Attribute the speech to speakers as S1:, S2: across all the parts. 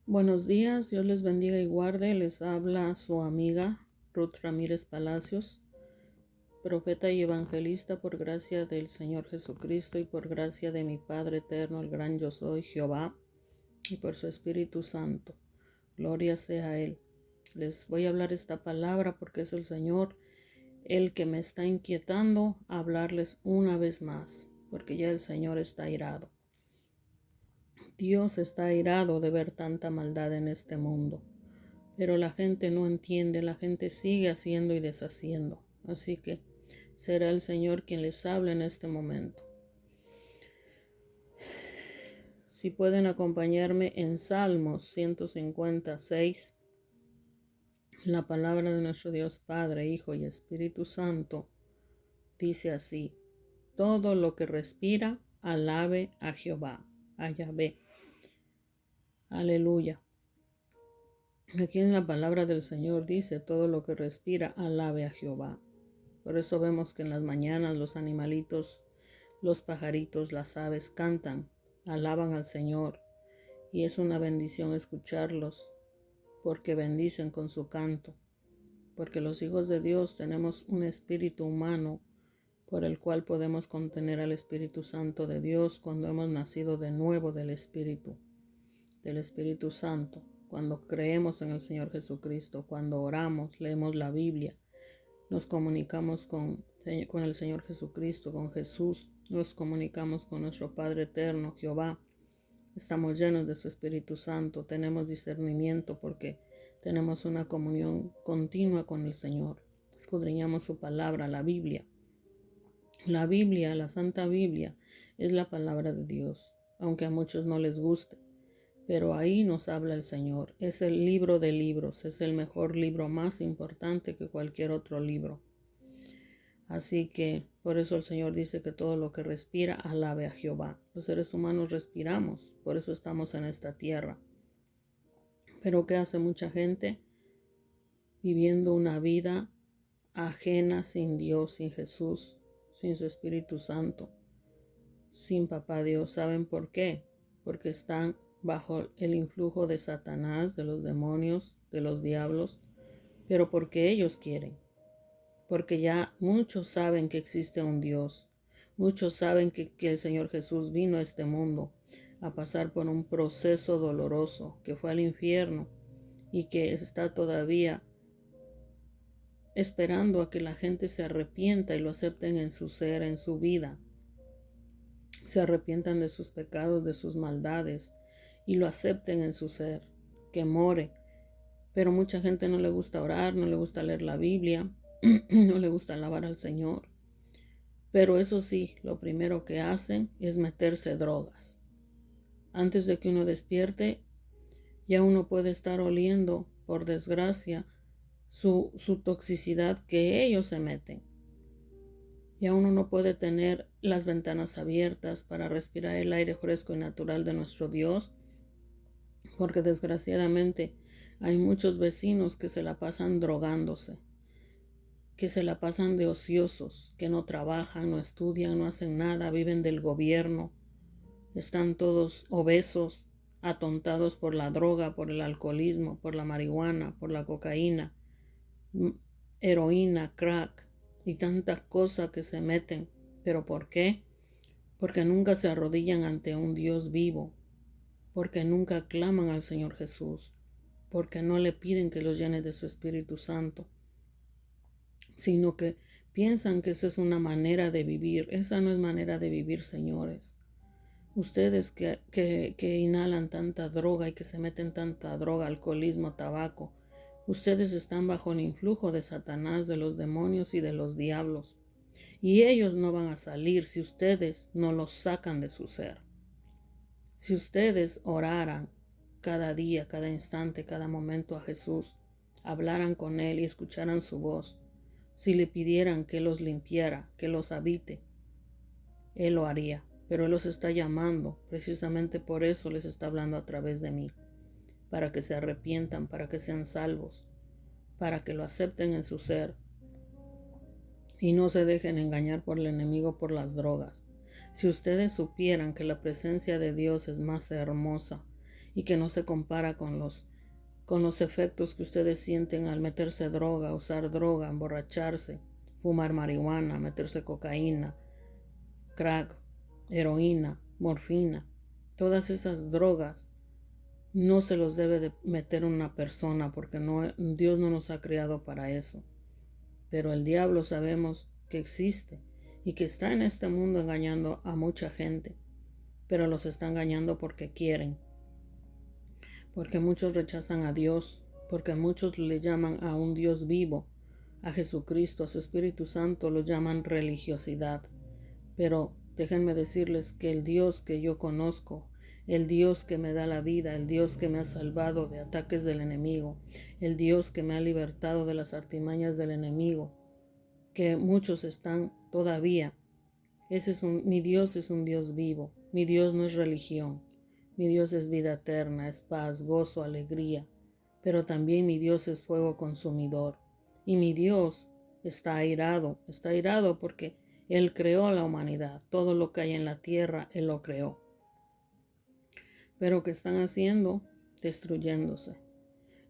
S1: Buenos días, Dios les bendiga y guarde. Les habla su amiga Ruth Ramírez Palacios, profeta y evangelista por gracia del Señor Jesucristo y por gracia de mi Padre eterno, el gran yo soy, Jehová, y por su Espíritu Santo. Gloria sea a Él. Les voy a hablar esta palabra porque es el Señor el que me está inquietando a hablarles una vez más, porque ya el Señor está airado. Dios está airado de ver tanta maldad en este mundo. Pero la gente no entiende, la gente sigue haciendo y deshaciendo. Así que será el Señor quien les hable en este momento. Si pueden acompañarme en Salmos 156, la palabra de nuestro Dios Padre, Hijo y Espíritu Santo dice así: todo lo que respira, alabe a Jehová, a Yahvé. Aleluya. Aquí en la palabra del Señor dice: todo lo que respira, alabe a Jehová. Por eso vemos que en las mañanas los animalitos, los pajaritos, las aves cantan, alaban al Señor. Y es una bendición escucharlos, porque bendicen con su canto. Porque los hijos de Dios tenemos un espíritu humano por el cual podemos contener al Espíritu Santo de Dios cuando hemos nacido de nuevo del Espíritu Santo. Cuando creemos en el Señor Jesucristo, cuando oramos, leemos la Biblia, nos comunicamos con el Señor Jesucristo, con Jesús, nos comunicamos con nuestro Padre eterno, Jehová. Estamos llenos de su Espíritu Santo, tenemos discernimiento porque tenemos una comunión continua con el Señor. Escudriñamos su palabra, la Biblia. La Biblia, la Santa Biblia, es la palabra de Dios, aunque a muchos no les guste. Pero ahí nos habla el Señor. Es el libro de libros, es el mejor libro, más importante que cualquier otro libro. Así que por eso el Señor dice que todo lo que respira, alabe a Jehová. Los seres humanos respiramos, por eso estamos en esta tierra. Pero ¿qué hace mucha gente? Viviendo una vida ajena, sin Dios, sin Jesús, sin su Espíritu Santo, sin Papá Dios. ¿Saben por qué? Porque están bajo el influjo de Satanás, de los demonios, de los diablos, pero porque ellos quieren. Porque ya muchos saben que existe un Dios. Muchos saben que el Señor Jesús vino a este mundo a pasar por un proceso doloroso, que fue al infierno y que está todavía esperando a que la gente se arrepienta y lo acepten en su ser, en su vida. Se arrepientan de sus pecados, de sus maldades y lo acepten en su ser, que more. Pero mucha gente no le gusta orar, no le gusta leer la Biblia, no le gusta alabar al Señor. Pero eso sí, lo primero que hacen es meterse drogas. Antes de que uno despierte, ya uno puede estar oliendo, por desgracia, su toxicidad que ellos se meten. Ya uno no puede tener las ventanas abiertas para respirar el aire fresco y natural de nuestro Dios, porque desgraciadamente hay muchos vecinos que se la pasan drogándose, que se la pasan de ociosos, que no trabajan, no estudian, no hacen nada, viven del gobierno, están todos obesos, atontados por la droga, por el alcoholismo, por la marihuana, por la cocaína, heroína, crack y tantas cosas que se meten. ¿Pero por qué? Porque nunca se arrodillan ante un Dios vivo, porque nunca claman al Señor Jesús, porque no le piden que los llene de su Espíritu Santo, sino que piensan que esa es una manera de vivir. Esa no es manera de vivir, señores. Ustedes que inhalan tanta droga y que se meten tanta droga, alcoholismo, tabaco, ustedes están bajo el influjo de Satanás, de los demonios y de los diablos. Y ellos no van a salir si ustedes no los sacan de su ser. Si ustedes oraran cada día, cada instante, cada momento a Jesús, hablaran con Él y escucharan su voz, si le pidieran que los limpiara, que los habite, Él lo haría. Pero Él los está llamando, precisamente por eso les está hablando a través de mí, para que se arrepientan, para que sean salvos, para que lo acepten en su ser y no se dejen engañar por el enemigo, por las drogas. Si ustedes supieran que la presencia de Dios es más hermosa y que no se compara con los efectos que ustedes sienten al meterse droga, usar droga, emborracharse, fumar marihuana, meterse cocaína, crack, heroína, morfina. Todas esas drogas no se los debe de meter una persona porque Dios no nos ha creado para eso. Pero el diablo sabemos que existe y que está en este mundo engañando a mucha gente, pero los está engañando porque quieren, porque muchos rechazan a Dios, porque muchos le llaman a un Dios vivo, a Jesucristo, a su Espíritu Santo, lo llaman religiosidad. Pero déjenme decirles que el Dios que yo conozco, el Dios que me da la vida, el Dios que me ha salvado de ataques del enemigo, el Dios que me ha libertado de las artimañas del enemigo, que muchos están todavía. Mi Dios es un Dios vivo, mi Dios no es religión, mi Dios es vida eterna, es paz, gozo, alegría, pero también mi Dios es fuego consumidor. Y mi Dios está airado porque Él creó a la humanidad, todo lo que hay en la tierra, Él lo creó. Pero ¿qué están haciendo? Destruyéndose.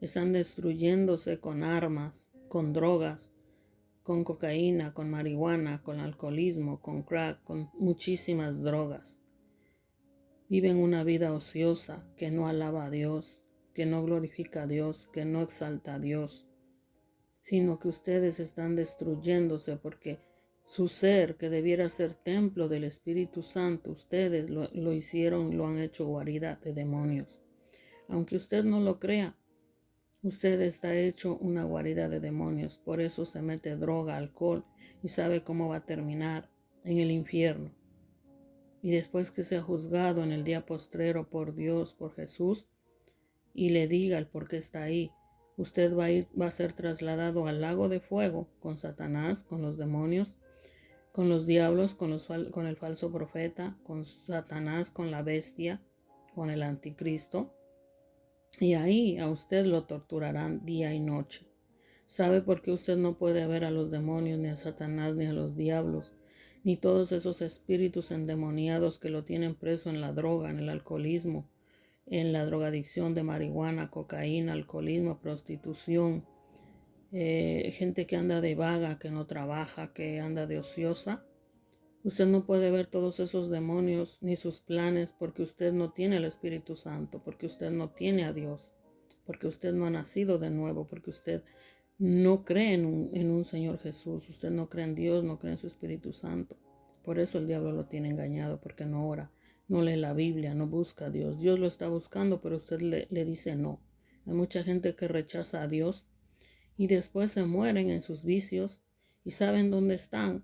S1: Están destruyéndose con armas, con drogas, con cocaína, con marihuana, con alcoholismo, con crack, con muchísimas drogas. Viven una vida ociosa que no alaba a Dios, que no glorifica a Dios, que no exalta a Dios, sino que ustedes están destruyéndose porque su ser, que debiera ser templo del Espíritu Santo, ustedes lo hicieron, lo han hecho guarida de demonios. Aunque usted no lo crea, usted está hecho una guarida de demonios, por eso se mete droga, alcohol y sabe cómo va a terminar en el infierno. Y después que sea juzgado en el día postrero por Dios, por Jesús, y le diga el por qué está ahí, usted va a ser trasladado al lago de fuego con Satanás, con los demonios, con los diablos, con el falso profeta, con Satanás, con la bestia, con el anticristo. Y ahí a usted lo torturarán día y noche. ¿Sabe por qué usted no puede ver a los demonios, ni a Satanás, ni a los diablos, ni todos esos espíritus endemoniados que lo tienen preso en la droga, en el alcoholismo, en la drogadicción de marihuana, cocaína, alcoholismo, prostitución, gente que anda de vaga, que no trabaja, que anda de ociosa? Usted no puede ver todos esos demonios ni sus planes porque usted no tiene el Espíritu Santo, porque usted no tiene a Dios, porque usted no ha nacido de nuevo, porque usted no cree en un Señor Jesús, usted no cree en Dios, no cree en su Espíritu Santo. Por eso el diablo lo tiene engañado, porque no ora, no lee la Biblia, no busca a Dios. Dios lo está buscando, pero usted le dice no. Hay mucha gente que rechaza a Dios y después se mueren en sus vicios y saben dónde están,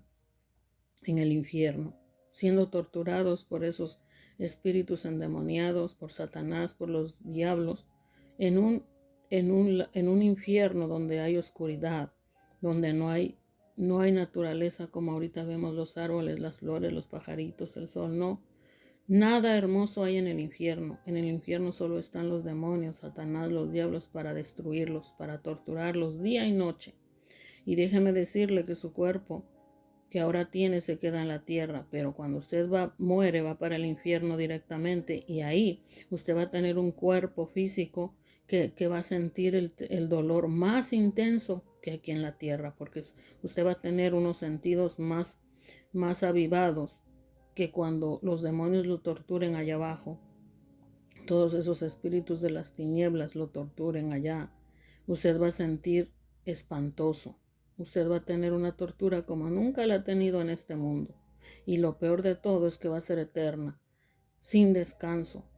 S1: en el infierno, siendo torturados por esos espíritus endemoniados, por Satanás, por los diablos, en un infierno donde hay oscuridad, donde no hay naturaleza como ahorita vemos los árboles, las flores, los pajaritos, el sol. No, nada hermoso hay en el infierno. En el infierno solo están los demonios, Satanás, los diablos, para destruirlos, para torturarlos día y noche. Y déjeme decirle que su cuerpo que ahora tiene se queda en la tierra, pero cuando usted muere, va para el infierno directamente, y ahí usted va a tener un cuerpo físico que va a sentir el dolor más intenso que aquí en la tierra, porque usted va a tener unos sentidos más avivados que cuando los demonios lo torturen allá abajo, todos esos espíritus de las tinieblas lo torturen allá. Usted va a sentir espantoso. Usted va a tener una tortura como nunca la ha tenido en este mundo. Y lo peor de todo es que va a ser eterna, sin descanso.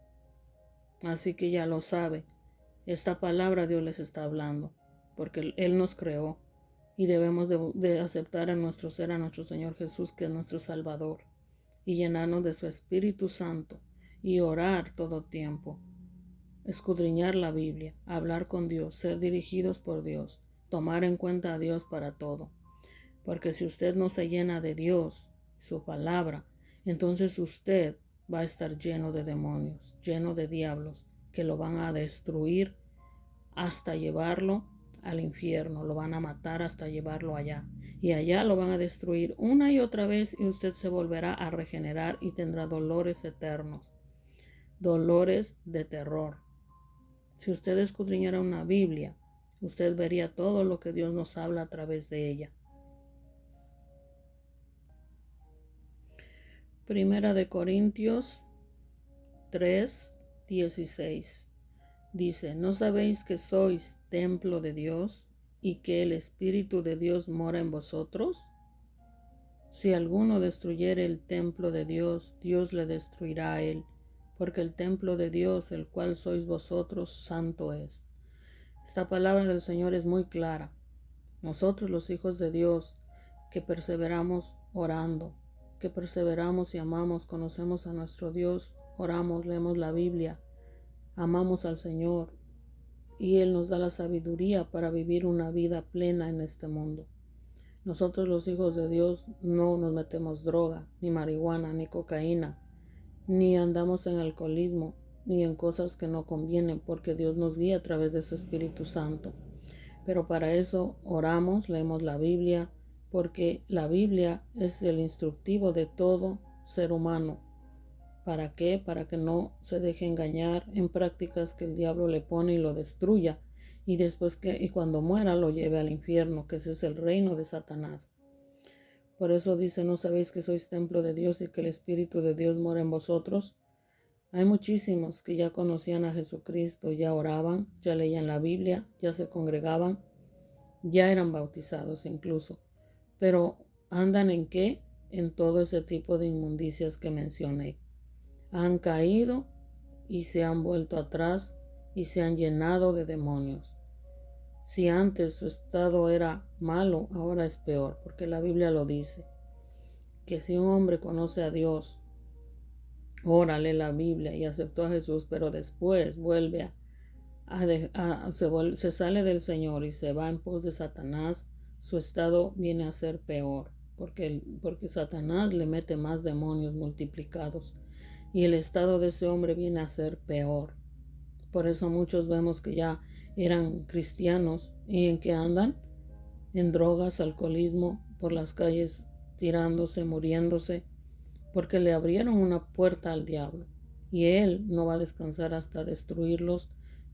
S1: Así que ya lo sabe. Esta palabra Dios les está hablando, porque Él nos creó y debemos de aceptar a nuestro ser, a nuestro Señor Jesús, que es nuestro Salvador, y llenarnos de su Espíritu Santo y orar todo tiempo. Escudriñar la Biblia, hablar con Dios, ser dirigidos por Dios, tomar en cuenta a Dios para todo. Porque si usted no se llena de Dios, su palabra, entonces usted va a estar lleno de demonios, lleno de diablos, que lo van a destruir hasta llevarlo al infierno, lo van a matar hasta llevarlo allá. Y allá lo van a destruir una y otra vez y usted se volverá a regenerar y tendrá dolores eternos, dolores de terror. Si usted escudriñara una Biblia, usted vería todo lo que Dios nos habla a través de ella. Primera de Corintios 3:16 dice: ¿no sabéis que sois templo de Dios y que el Espíritu de Dios mora en vosotros? Si alguno destruyere el templo de Dios, Dios le destruirá a él, porque el templo de Dios, el cual sois vosotros, santo es. Esta palabra del Señor es muy clara. Nosotros, los hijos de Dios, que perseveramos orando, que perseveramos y amamos, conocemos a nuestro Dios, oramos, leemos la Biblia, amamos al Señor, y Él nos da la sabiduría para vivir una vida plena en este mundo. Nosotros, los hijos de Dios, no nos metemos droga, ni marihuana, ni cocaína, ni andamos en alcoholismo, ni en cosas que no convienen, porque Dios nos guía a través de su Espíritu Santo. Pero para eso oramos, leemos la Biblia, porque la Biblia es el instructivo de todo ser humano. ¿Para qué? Para que no se deje engañar en prácticas que el diablo le pone y lo destruya, y después y cuando muera lo lleve al infierno, que ese es el reino de Satanás. Por eso dice: ¿no sabéis que sois templo de Dios y que el Espíritu de Dios mora en vosotros? Hay muchísimos que ya conocían a Jesucristo, ya oraban, ya leían la Biblia, ya se congregaban, ya eran bautizados incluso. Pero ¿andan en qué? En todo ese tipo de inmundicias que mencioné. Han caído y se han vuelto atrás y se han llenado de demonios. Si antes su estado era malo, ahora es peor, porque la Biblia lo dice, que si un hombre conoce a Dios, ora, lee la Biblia y aceptó a Jesús, pero después vuelve se sale del Señor y se va en pos de Satanás, su estado viene a ser peor, porque Satanás le mete más demonios multiplicados y el estado de ese hombre viene a ser peor. Por eso muchos vemos que ya eran cristianos y en que andan en drogas, alcoholismo, por las calles tirándose, muriéndose, porque le abrieron una puerta al diablo y él no va a descansar hasta destruirlos,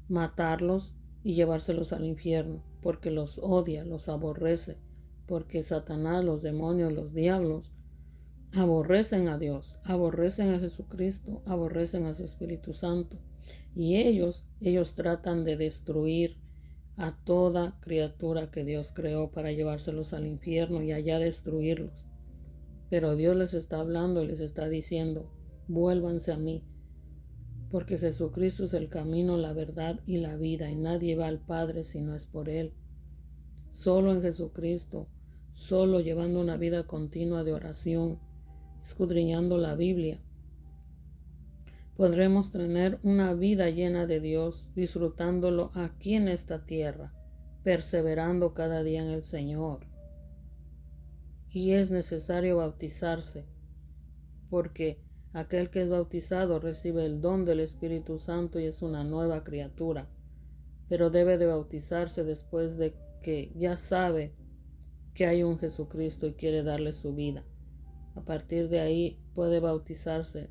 S1: matarlos y llevárselos al infierno, porque los odia, los aborrece, porque Satanás, los demonios, los diablos aborrecen a Dios, aborrecen a Jesucristo, aborrecen a su Espíritu Santo, y ellos tratan de destruir a toda criatura que Dios creó para llevárselos al infierno y allá destruirlos. Pero Dios les está hablando y les está diciendo: vuélvanse a mí, porque Jesucristo es el camino, la verdad y la vida, y nadie va al Padre si no es por Él. Solo en Jesucristo, solo llevando una vida continua de oración, escudriñando la Biblia, podremos tener una vida llena de Dios, disfrutándolo aquí en esta tierra, perseverando cada día en el Señor. Y es necesario bautizarse, porque aquel que es bautizado recibe el don del Espíritu Santo y es una nueva criatura, pero debe de bautizarse después de que ya sabe que hay un Jesucristo y quiere darle su vida. A partir de ahí puede bautizarse.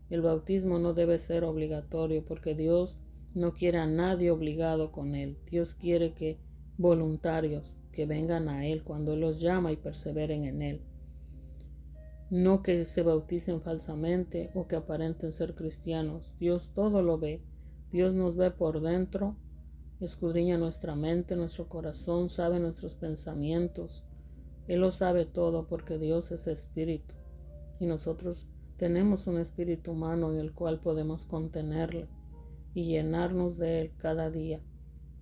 S1: El bautismo no debe ser obligatorio, porque Dios no quiere a nadie obligado con Él. Dios quiere que voluntarios que vengan a Él cuando Él los llama y perseveren en Él. No que se bauticen falsamente o que aparenten ser cristianos. Dios todo lo ve. Dios nos ve por dentro, escudriña nuestra mente, nuestro corazón, sabe nuestros pensamientos. Él lo sabe todo, porque Dios es espíritu y nosotros tenemos un espíritu humano en el cual podemos contenerle y llenarnos de Él cada día,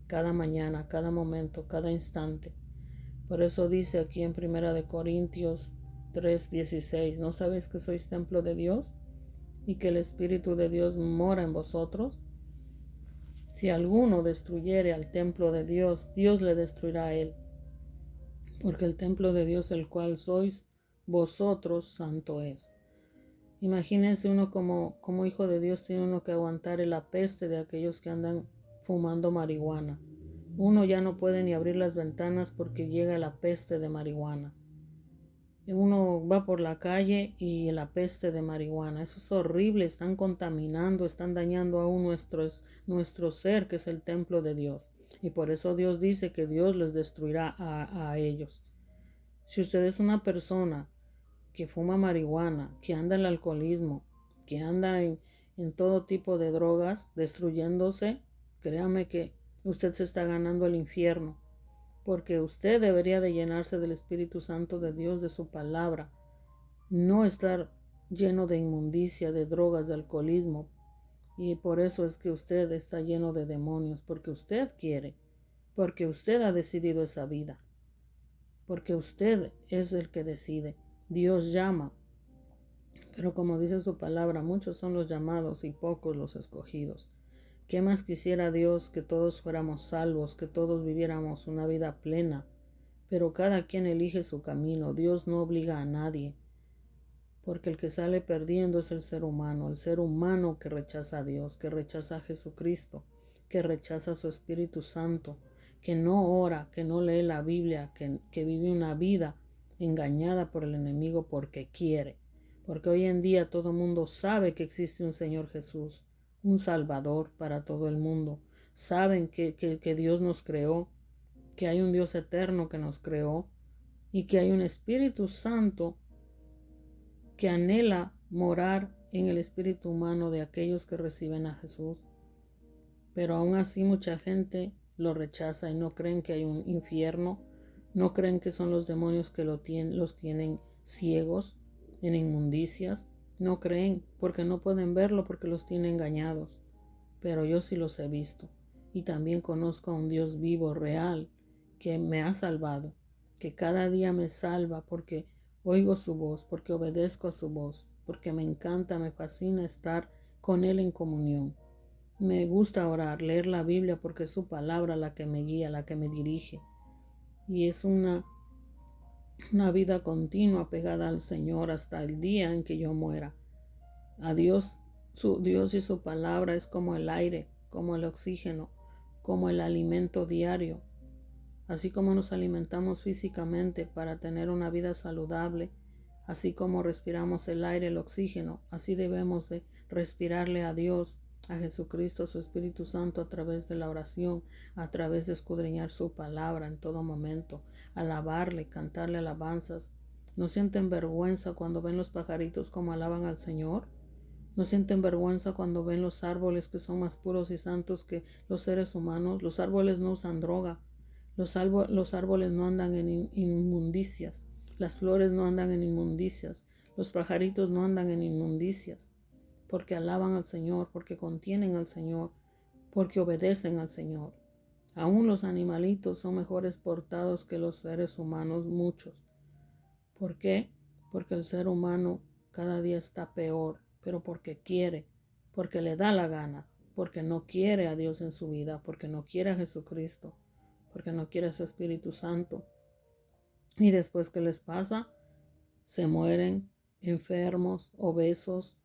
S1: cada mañana, cada momento, cada instante. Por eso dice aquí en 1 Corintios 3:16: ¿no sabéis que sois templo de Dios y que el Espíritu de Dios mora en vosotros? Si alguno destruyere al templo de Dios, Dios le destruirá a él, porque el templo de Dios, el cual sois vosotros, santo es. Imagínense uno como hijo de Dios, tiene uno que aguantar la peste de aquellos que andan fumando marihuana. Uno ya no puede ni abrir las ventanas porque llega la peste de marihuana. Uno va por la calle y la peste de marihuana. Eso es horrible. Están contaminando, están dañando aún nuestro ser, que es el templo de Dios. Y por eso Dios dice que Dios les destruirá a ellos. Si usted es una persona que fuma marihuana, que anda en el alcoholismo, que anda en todo tipo de drogas, destruyéndose, créame que usted se está ganando el infierno, porque usted debería de llenarse del Espíritu Santo de Dios, de su palabra, no estar lleno de inmundicia, de drogas, de alcoholismo. Y por eso es que usted está lleno de demonios, porque usted quiere, porque usted ha decidido esa vida, porque usted es el que decide. Dios llama, pero como dice su palabra, muchos son los llamados y pocos los escogidos. ¿Qué más quisiera Dios que todos fuéramos salvos, que todos viviéramos una vida plena? Pero cada quien elige su camino. Dios no obliga a nadie, porque el que sale perdiendo es el ser humano que rechaza a Dios, que rechaza a Jesucristo, que rechaza a su Espíritu Santo, que no ora, que no lee la Biblia, que vive una vida engañada por el enemigo porque quiere. Porque hoy en día todo el mundo sabe que existe un Señor Jesús, un Salvador para todo el mundo. Saben que Dios nos creó, que hay un Dios eterno que nos creó y que hay un Espíritu Santo que anhela morar en el espíritu humano de aquellos que reciben a Jesús. Pero aún así mucha gente lo rechaza y no creen que hay un infierno, no creen que son los demonios que los tienen ciegos en inmundicias, no creen porque no pueden verlo porque los tienen engañados. Pero yo sí los he visto y también conozco a un Dios vivo, real, que me ha salvado, que cada día me salva porque oigo su voz, porque obedezco a su voz, porque me encanta, me fascina estar con Él en comunión. Me gusta orar, leer la Biblia porque es su palabra la que me guía, la que me dirige. Y es una vida continua pegada al Señor hasta el día en que yo muera. A Dios, Dios y su palabra es como el aire, como el oxígeno, como el alimento diario. Así como nos alimentamos físicamente para tener una vida saludable, así como respiramos el aire, el oxígeno, así debemos de respirarle a Dios, a Jesucristo, a su Espíritu Santo a través de la oración, a través de escudriñar su palabra en todo momento, alabarle, cantarle alabanzas. ¿No sienten vergüenza cuando ven los pajaritos como alaban al Señor? ¿No sienten vergüenza cuando ven los árboles que son más puros y santos que los seres humanos? Los árboles no usan droga. Los árboles no andan en inmundicias. Las flores no andan en inmundicias. Los pajaritos no andan en inmundicias. Porque alaban al Señor, porque contienen al Señor, porque obedecen al Señor. Aún los animalitos son mejores portados que los seres humanos, muchos. ¿Por qué? Porque el ser humano cada día está peor, pero porque quiere, porque le da la gana, porque no quiere a Dios en su vida, porque no quiere a Jesucristo, porque no quiere a su Espíritu Santo. Y después, ¿qué les pasa? Se mueren enfermos, obesos,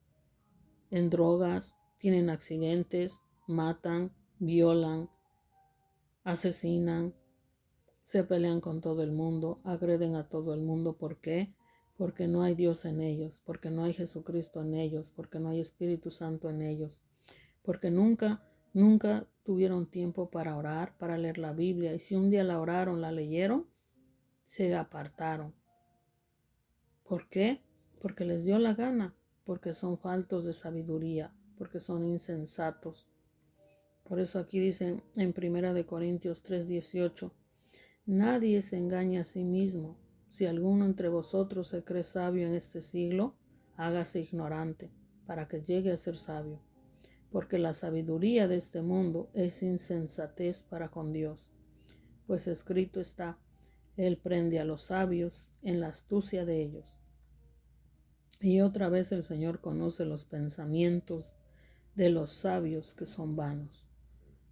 S1: en drogas, tienen accidentes, matan, violan, asesinan, se pelean con todo el mundo, agreden a todo el mundo. ¿Por qué? Porque no hay Dios en ellos, porque no hay Jesucristo en ellos, porque no hay Espíritu Santo en ellos, porque nunca tuvieron tiempo para orar, para leer la Biblia. Y si un día la oraron, la leyeron, se apartaron. ¿Por qué? Porque les dio la gana, porque son faltos de sabiduría, porque son insensatos. Por eso aquí dicen en 1 Corintios 3:18, nadie se engaña a sí mismo. Si alguno entre vosotros se cree sabio en este siglo, hágase ignorante, para que llegue a ser sabio. Porque la sabiduría de este mundo es insensatez para con Dios. Pues escrito está, Él prende a los sabios en la astucia de ellos. Y otra vez el Señor conoce los pensamientos de los sabios que son vanos.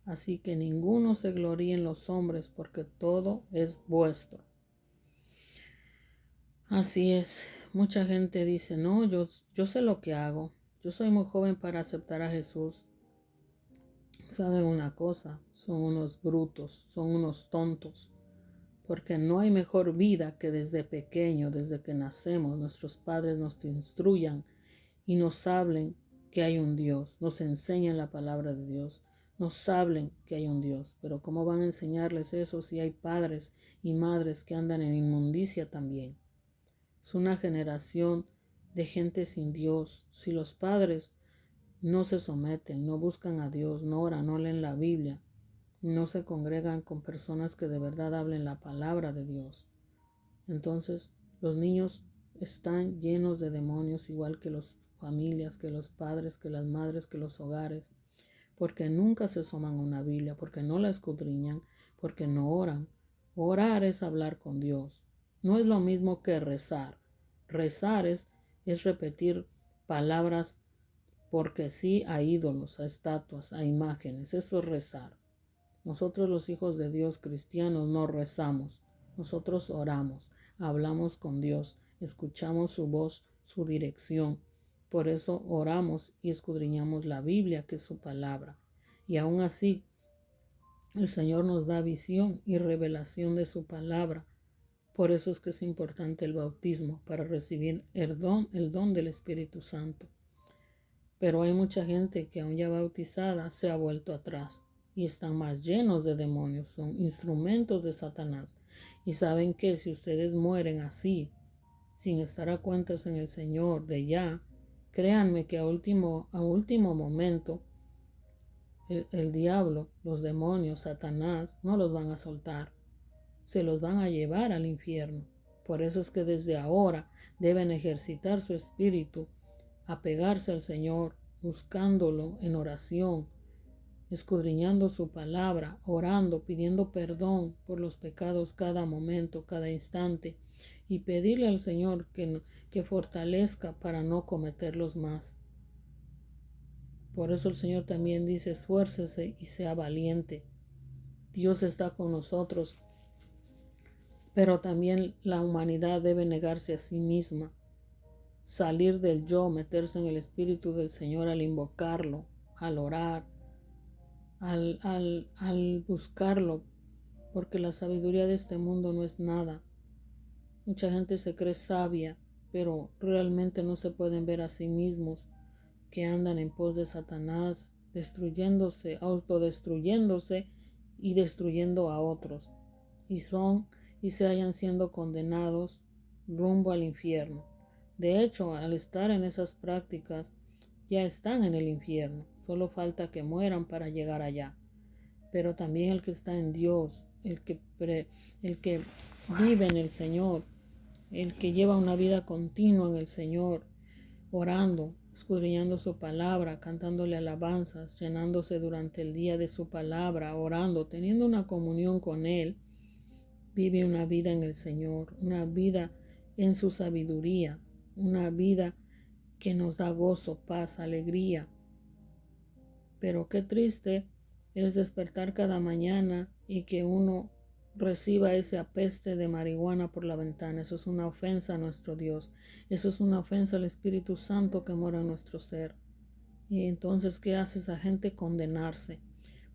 S1: Así que ninguno se gloríe en los hombres, porque todo es vuestro. Así es, mucha gente dice, no, yo sé lo que hago, yo soy muy joven para aceptar a Jesús. ¿Saben una cosa? Son unos brutos, son unos tontos, porque no hay mejor vida que desde pequeño, desde que nacemos, nuestros padres nos instruyan y nos hablen que hay un Dios, nos enseñen la palabra de Dios, nos hablen que hay un Dios. Pero ¿cómo van a enseñarles eso si hay padres y madres que andan en inmundicia también? Es una generación de gente sin Dios. Si los padres no se someten, no buscan a Dios, no oran, no leen la Biblia, no se congregan con personas que de verdad hablen la palabra de Dios, entonces los niños están llenos de demonios, igual que las familias, que los padres, que las madres, que los hogares, porque nunca se asoman a una Biblia, porque no la escudriñan, porque no oran. Orar es hablar con Dios. No es lo mismo que rezar. Rezar es repetir palabras porque sí a ídolos, a estatuas, a imágenes. Eso es rezar. Nosotros los hijos de Dios cristianos no rezamos, nosotros oramos, hablamos con Dios, escuchamos su voz, su dirección. Por eso oramos y escudriñamos la Biblia, que es su palabra. Y aún así, el Señor nos da visión y revelación de su palabra. Por eso es que es importante el bautismo, para recibir el don del Espíritu Santo. Pero hay mucha gente que aún ya bautizada se ha vuelto atrás y están más llenos de demonios, son instrumentos de Satanás. Y saben que si ustedes mueren así, sin estar a cuentas en el Señor de ya, créanme que a último momento el diablo, los demonios, Satanás, no los van a soltar, se los van a llevar al infierno. Por eso es que desde ahora deben ejercitar su espíritu, apegarse al Señor, buscándolo en oración, escudriñando su palabra, orando, pidiendo perdón por los pecados cada momento, cada instante, y pedirle al Señor que fortalezca para no cometerlos más. Por eso el Señor también dice: esfuércese y sea valiente. Dios está con nosotros, pero también la humanidad debe negarse a sí misma, salir del yo, meterse en el Espíritu del Señor al invocarlo, al orar, al buscarlo, porque la sabiduría de este mundo no es nada. Mucha gente se cree sabia, pero realmente no se pueden ver a sí mismos, que andan en pos de Satanás, destruyéndose, autodestruyéndose y destruyendo a otros, y se hallan siendo condenados rumbo al infierno. De hecho, al estar en esas prácticas, ya están en el infierno, solo falta que mueran para llegar allá. Pero también el que está en Dios, el que vive en el Señor, el que lleva una vida continua en el Señor, orando, escudriñando su palabra, cantándole alabanzas, llenándose durante el día de su palabra, orando, teniendo una comunión con Él, vive una vida en el Señor, una vida en su sabiduría, una vida que nos da gozo, paz, alegría. Pero qué triste es despertar cada mañana y que uno reciba ese apeste de marihuana por la ventana. Eso es una ofensa a nuestro Dios. Eso es una ofensa al Espíritu Santo que mora en nuestro ser. Y entonces, ¿qué hace esa gente? Condenarse,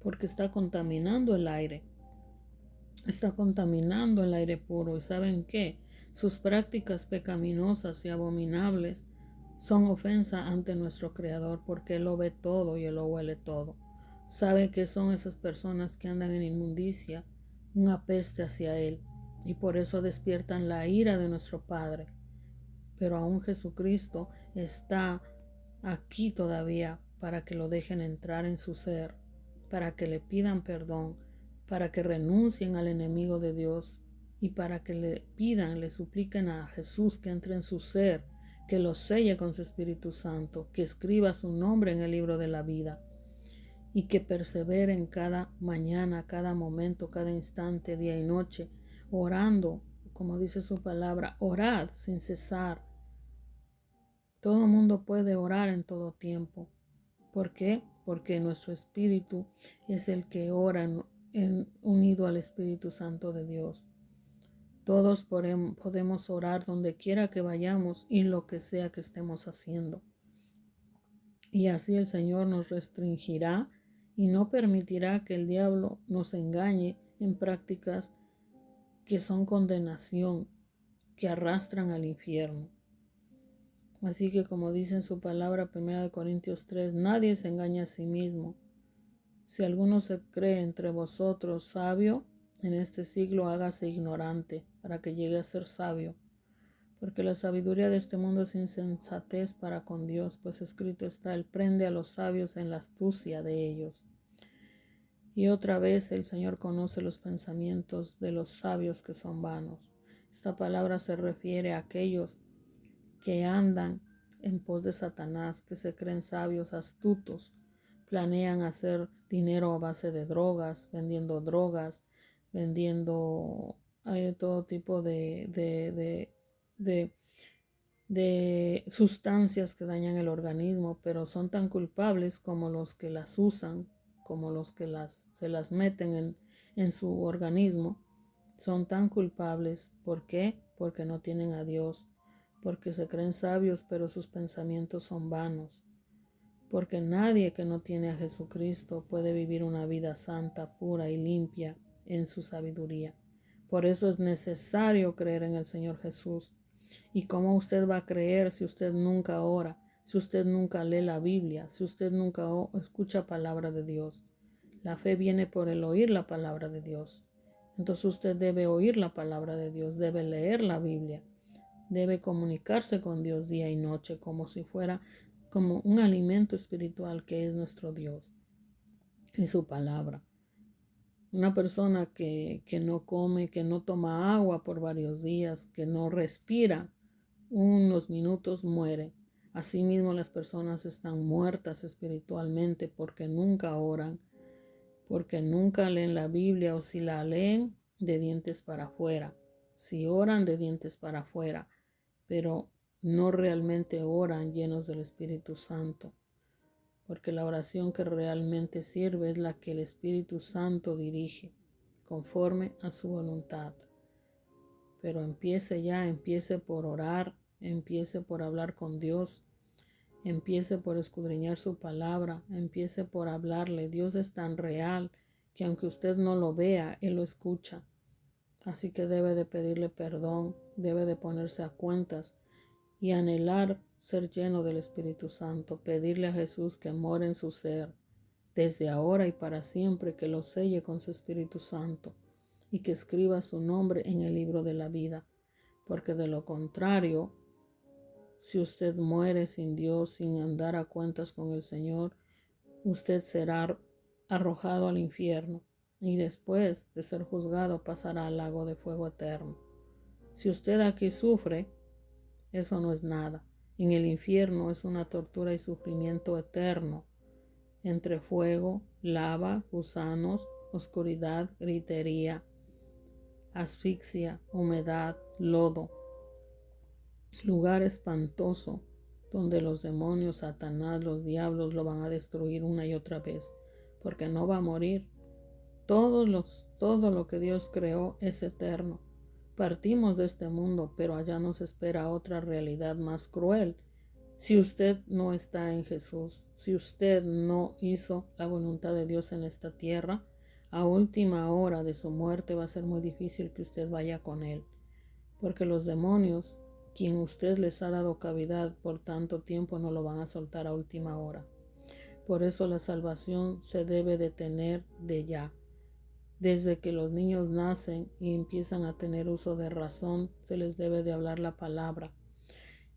S1: porque está contaminando el aire. Está contaminando el aire puro. ¿Y saben qué? Sus prácticas pecaminosas y abominables son ofensa ante nuestro Creador, porque Él lo ve todo y Él lo huele todo. Sabe que son esas personas que andan en inmundicia, un apeste hacia Él, y por eso despiertan la ira de nuestro Padre. Pero aún Jesucristo está aquí todavía para que lo dejen entrar en su ser, para que le pidan perdón, para que renuncien al enemigo de Dios y para que le pidan, le supliquen a Jesús que entre en su ser, que lo selle con su Espíritu Santo, que escriba su nombre en el libro de la vida y que perseveren cada mañana, cada momento, cada instante, día y noche, orando, como dice su palabra, orad sin cesar. Todo el mundo puede orar en todo tiempo. ¿Por qué? Porque nuestro espíritu es el que ora unido al Espíritu Santo de Dios. Todos podemos orar donde quiera que vayamos y lo que sea que estemos haciendo. Y así el Señor nos restringirá y no permitirá que el diablo nos engañe en prácticas que son condenación, que arrastran al infierno. Así que como dice en su palabra 1 Corintios 3, nadie se engaña a sí mismo. Si alguno se cree entre vosotros sabio, en este siglo hágase ignorante, para que llegue a ser sabio. Porque la sabiduría de este mundo es insensatez para con Dios, pues escrito está, Él prende a los sabios en la astucia de ellos. Y otra vez el Señor conoce los pensamientos de los sabios que son vanos. Esta palabra se refiere a aquellos que andan en pos de Satanás, que se creen sabios, astutos, planean hacer dinero a base de drogas, vendiendo todo tipo de sustancias que dañan el organismo, pero son tan culpables como los que las usan, como los que se las meten en su organismo. Son tan culpables. ¿Por qué? Porque no tienen a Dios, porque se creen sabios, pero sus pensamientos son vanos. Porque nadie que no tiene a Jesucristo puede vivir una vida santa, pura y limpia en su sabiduría. Por eso es necesario creer en el Señor Jesús. ¿Y cómo usted va a creer si usted nunca ora, si usted nunca lee la Biblia, si usted nunca escucha palabra de Dios? La fe viene por el oír la palabra de Dios. Entonces usted debe oír la palabra de Dios, debe leer la Biblia, debe comunicarse con Dios día y noche como si fuera como un alimento espiritual que es nuestro Dios y su palabra. Una persona que no come, que no toma agua por varios días, que no respira unos minutos, muere. Asimismo, las personas están muertas espiritualmente porque nunca oran, porque nunca leen la Biblia, o si la leen, de dientes para afuera. Si oran, de dientes para afuera, pero no realmente oran llenos del Espíritu Santo. Porque la oración que realmente sirve es la que el Espíritu Santo dirige, conforme a su voluntad. Pero empiece por orar, empiece por hablar con Dios, empiece por escudriñar su palabra, empiece por hablarle. Dios es tan real que aunque usted no lo vea, Él lo escucha. Así que debe de pedirle perdón, debe de ponerse a cuentas y anhelar ser lleno del Espíritu Santo, pedirle a Jesús que more en su ser, desde ahora y para siempre, que lo selle con su Espíritu Santo y que escriba su nombre en el libro de la vida, porque de lo contrario, si usted muere sin Dios, sin andar a cuentas con el Señor, usted será arrojado al infierno y después de ser juzgado pasará al lago de fuego eterno. Si usted aquí sufre, eso no es nada. En el infierno es una tortura y sufrimiento eterno, entre fuego, lava, gusanos, oscuridad, gritería, asfixia, humedad, lodo, lugar espantoso donde los demonios, Satanás, los diablos lo van a destruir una y otra vez, porque no va a morir. Todo lo que Dios creó es eterno. Partimos de este mundo, pero allá nos espera otra realidad más cruel. Si usted no está en Jesús, si usted no hizo la voluntad de Dios en esta tierra, a última hora de su muerte va a ser muy difícil que usted vaya con Él, porque los demonios, quien usted les ha dado cavidad por tanto tiempo, no lo van a soltar a última hora. Por eso la salvación se debe de tener de ya. Desde que los niños nacen y empiezan a tener uso de razón, se les debe de hablar la palabra.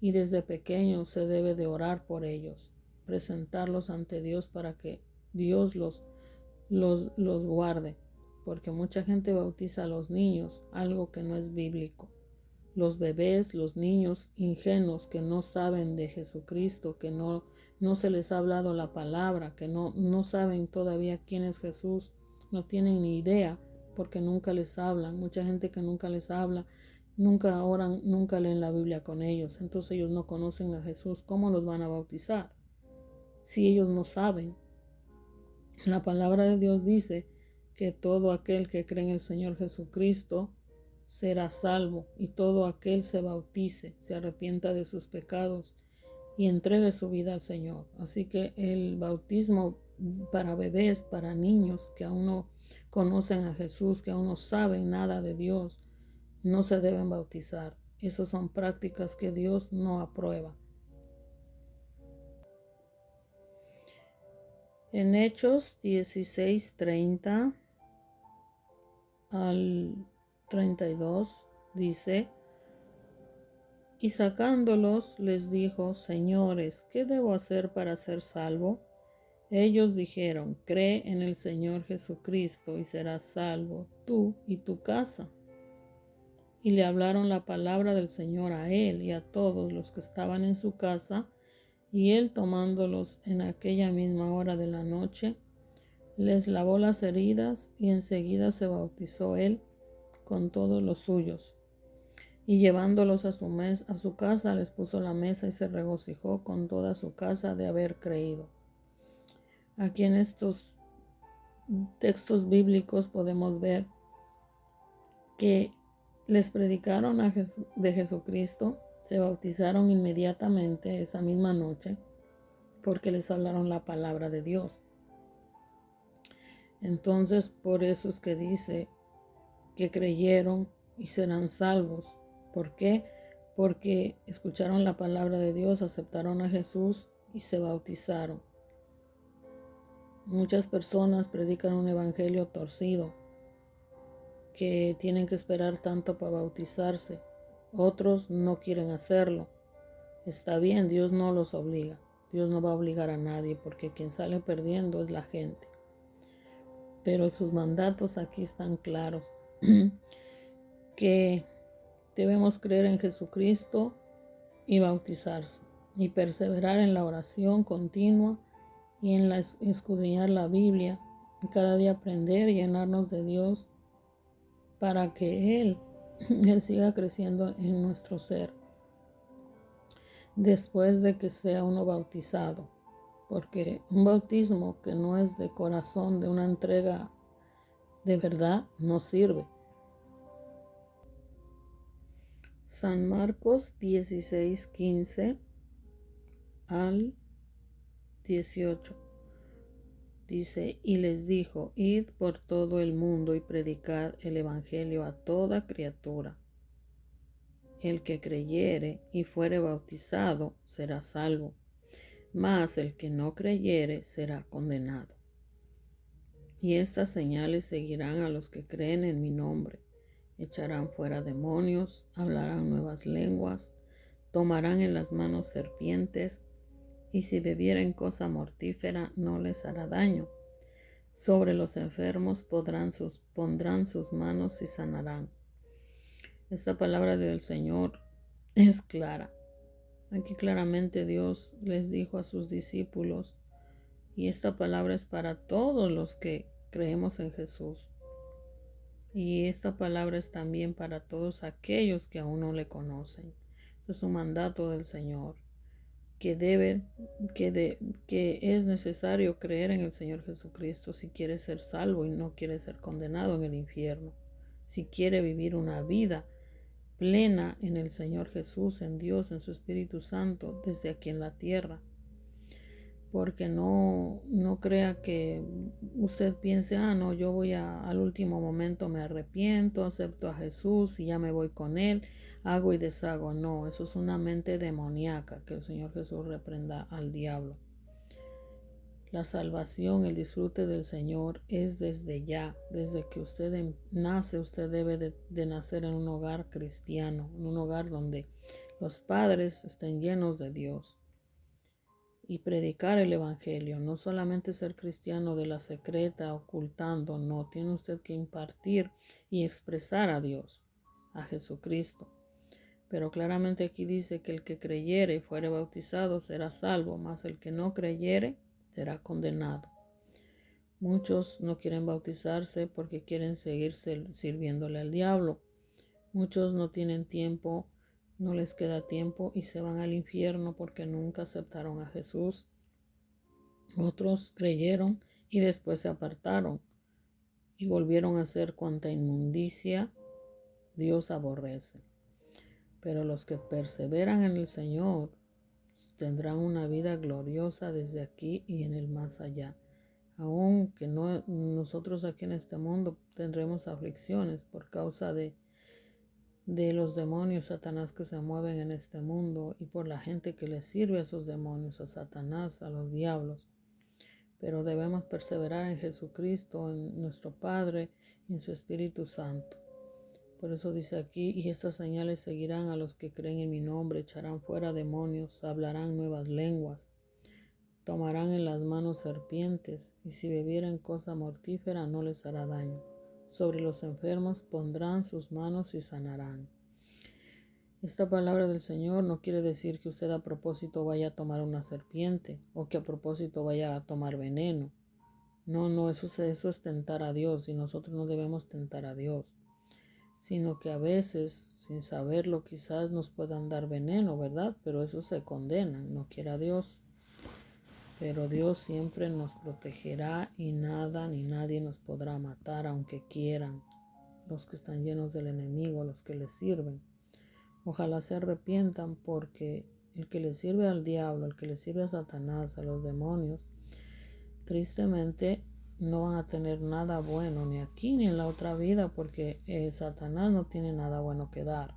S1: Y desde pequeños se debe de orar por ellos, presentarlos ante Dios para que Dios los guarde. Porque mucha gente bautiza a los niños, algo que no es bíblico. Los bebés, los niños ingenuos que no saben de Jesucristo, que no se les ha hablado la palabra, que no saben todavía quién es Jesús, no tienen ni idea porque nunca les hablan. Mucha gente que nunca les habla, nunca oran, nunca leen la Biblia con ellos. Entonces ellos no conocen a Jesús. ¿Cómo los van a bautizar si ellos no saben? La palabra de Dios dice que todo aquel que cree en el Señor Jesucristo será salvo, y todo aquel se bautice, se arrepienta de sus pecados y entregue su vida al Señor. Así que el bautismo para bebés, para niños que aún no conocen a Jesús, que aún no saben nada de Dios, no se deben bautizar. Esas son prácticas que Dios no aprueba. En Hechos 16:30 al 32 dice: y sacándolos les dijo: Señores, ¿qué debo hacer para ser salvo? Ellos dijeron: Cree en el Señor Jesucristo y serás salvo, tú y tu casa. Y le hablaron la palabra del Señor a él y a todos los que estaban en su casa, y él, tomándolos en aquella misma hora de la noche, les lavó las heridas, y enseguida se bautizó él con todos los suyos. Y llevándolos a su casa, les puso la mesa y se regocijó con toda su casa de haber creído. Aquí en estos textos bíblicos podemos ver que les predicaron de Jesucristo, se bautizaron inmediatamente esa misma noche porque les hablaron la palabra de Dios. Entonces, por eso es que dice que creyeron y serán salvos. ¿Por qué? Porque escucharon la palabra de Dios, aceptaron a Jesús y se bautizaron. Muchas personas predican un evangelio torcido, que tienen que esperar tanto para bautizarse. Otros no quieren hacerlo. Está bien, Dios no los obliga. Dios no va a obligar a nadie, porque quien sale perdiendo es la gente. Pero sus mandatos aquí están claros. Que debemos creer en Jesucristo y bautizarse. Y perseverar en la oración continua y en escudriñar la Biblia. Y cada día aprender y llenarnos de Dios para que Él siga creciendo en nuestro ser después de que sea uno bautizado, porque un bautismo que no es de corazón, de una entrega de verdad, no sirve. San Marcos 16:15 al 18 dice: y les dijo: id por todo el mundo y predicad el evangelio a toda criatura. El que creyere y fuere bautizado será salvo, mas el que no creyere será condenado. Y estas señales seguirán a los que creen en mi nombre: echarán fuera demonios, hablarán nuevas lenguas, tomarán en las manos serpientes, y si bebieren cosa mortífera no les hará daño. Sobre los enfermos pondrán sus manos y sanarán. Esta palabra del Señor es clara. Aquí claramente Dios les dijo a sus discípulos, y esta palabra es para todos los que creemos en Jesús. Y esta palabra es también para todos aquellos que aún no le conocen. Es un mandato del Señor, que es necesario creer en el Señor Jesucristo si quiere ser salvo y no quiere ser condenado en el infierno. Si quiere vivir una vida plena en el Señor Jesús, en Dios, en su Espíritu Santo, desde aquí en la tierra. Porque no crea que usted piense: no, yo voy al último momento, me arrepiento, acepto a Jesús y ya me voy con Él, hago y deshago. No, eso es una mente demoníaca, que el Señor Jesús reprenda al diablo. La salvación, el disfrute del Señor es desde ya. Desde que usted nace, usted debe de nacer en un hogar cristiano, en un hogar donde los padres estén llenos de Dios. Y predicar el evangelio, no solamente ser cristiano de la secreta, ocultando, no, tiene usted que impartir y expresar a Dios, a Jesucristo. Pero claramente aquí dice que el que creyere y fuere bautizado será salvo, mas el que no creyere será condenado. Muchos no quieren bautizarse porque quieren seguir sirviéndole al diablo. Muchos no tienen tiempo, no les queda tiempo y se van al infierno porque nunca aceptaron a Jesús. Otros creyeron y después se apartaron y volvieron a hacer cuanta inmundicia Dios aborrece. Pero los que perseveran en el Señor tendrán una vida gloriosa desde aquí y en el más allá. Aunque nosotros aquí en este mundo tendremos aflicciones por causa de de los demonios, Satanás, que se mueven en este mundo y por la gente que le sirve a esos demonios, a Satanás, a los diablos. Pero debemos perseverar en Jesucristo, en nuestro Padre y en su Espíritu Santo. Por eso dice aquí, y estas señales seguirán a los que creen en mi nombre, echarán fuera demonios, hablarán nuevas lenguas, tomarán en las manos serpientes, y si bebieren cosa mortífera no les hará daño. Sobre los enfermos pondrán sus manos y sanarán. Esta palabra del Señor no quiere decir que usted a propósito vaya a tomar una serpiente o que a propósito vaya a tomar veneno. No, eso es tentar a Dios y nosotros no debemos tentar a Dios, sino que a veces, sin saberlo, quizás nos puedan dar veneno, ¿verdad? Pero eso se condena, no quiera Dios. Pero Dios siempre nos protegerá y nada ni nadie nos podrá matar aunque quieran. Los que están llenos del enemigo, los que les sirven. Ojalá se arrepientan porque el que le sirve al diablo, el que le sirve a Satanás, a los demonios, tristemente no van a tener nada bueno ni aquí ni en la otra vida porque Satanás no tiene nada bueno que dar.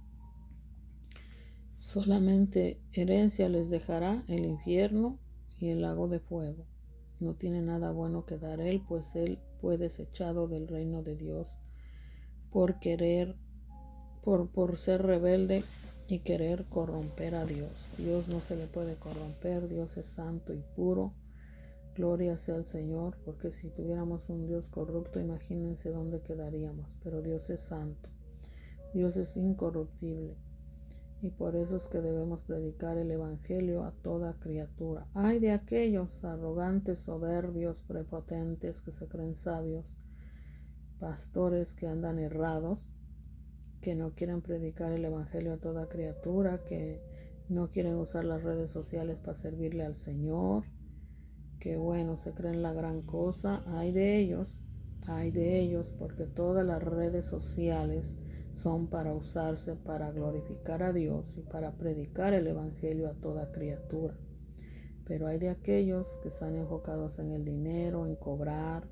S1: Solamente herencia les dejará el infierno y el lago de fuego. No tiene nada bueno que dar él, pues él fue desechado del reino de Dios por ser rebelde y querer corromper a Dios. Dios no se le puede corromper, Dios es santo y puro. Gloria sea al Señor, porque si tuviéramos un Dios corrupto, imagínense dónde quedaríamos. Pero Dios es santo, Dios es incorruptible. Y por eso es que debemos predicar el Evangelio a toda criatura. Ay de aquellos arrogantes, soberbios, prepotentes que se creen sabios, pastores que andan errados, que no quieren predicar el Evangelio a toda criatura, que no quieren usar las redes sociales para servirle al Señor, que bueno, se creen la gran cosa. Ay de ellos, porque todas las redes sociales son para usarse para glorificar a Dios y para predicar el Evangelio a toda criatura. Pero hay de aquellos que están enfocados en el dinero, en cobrar,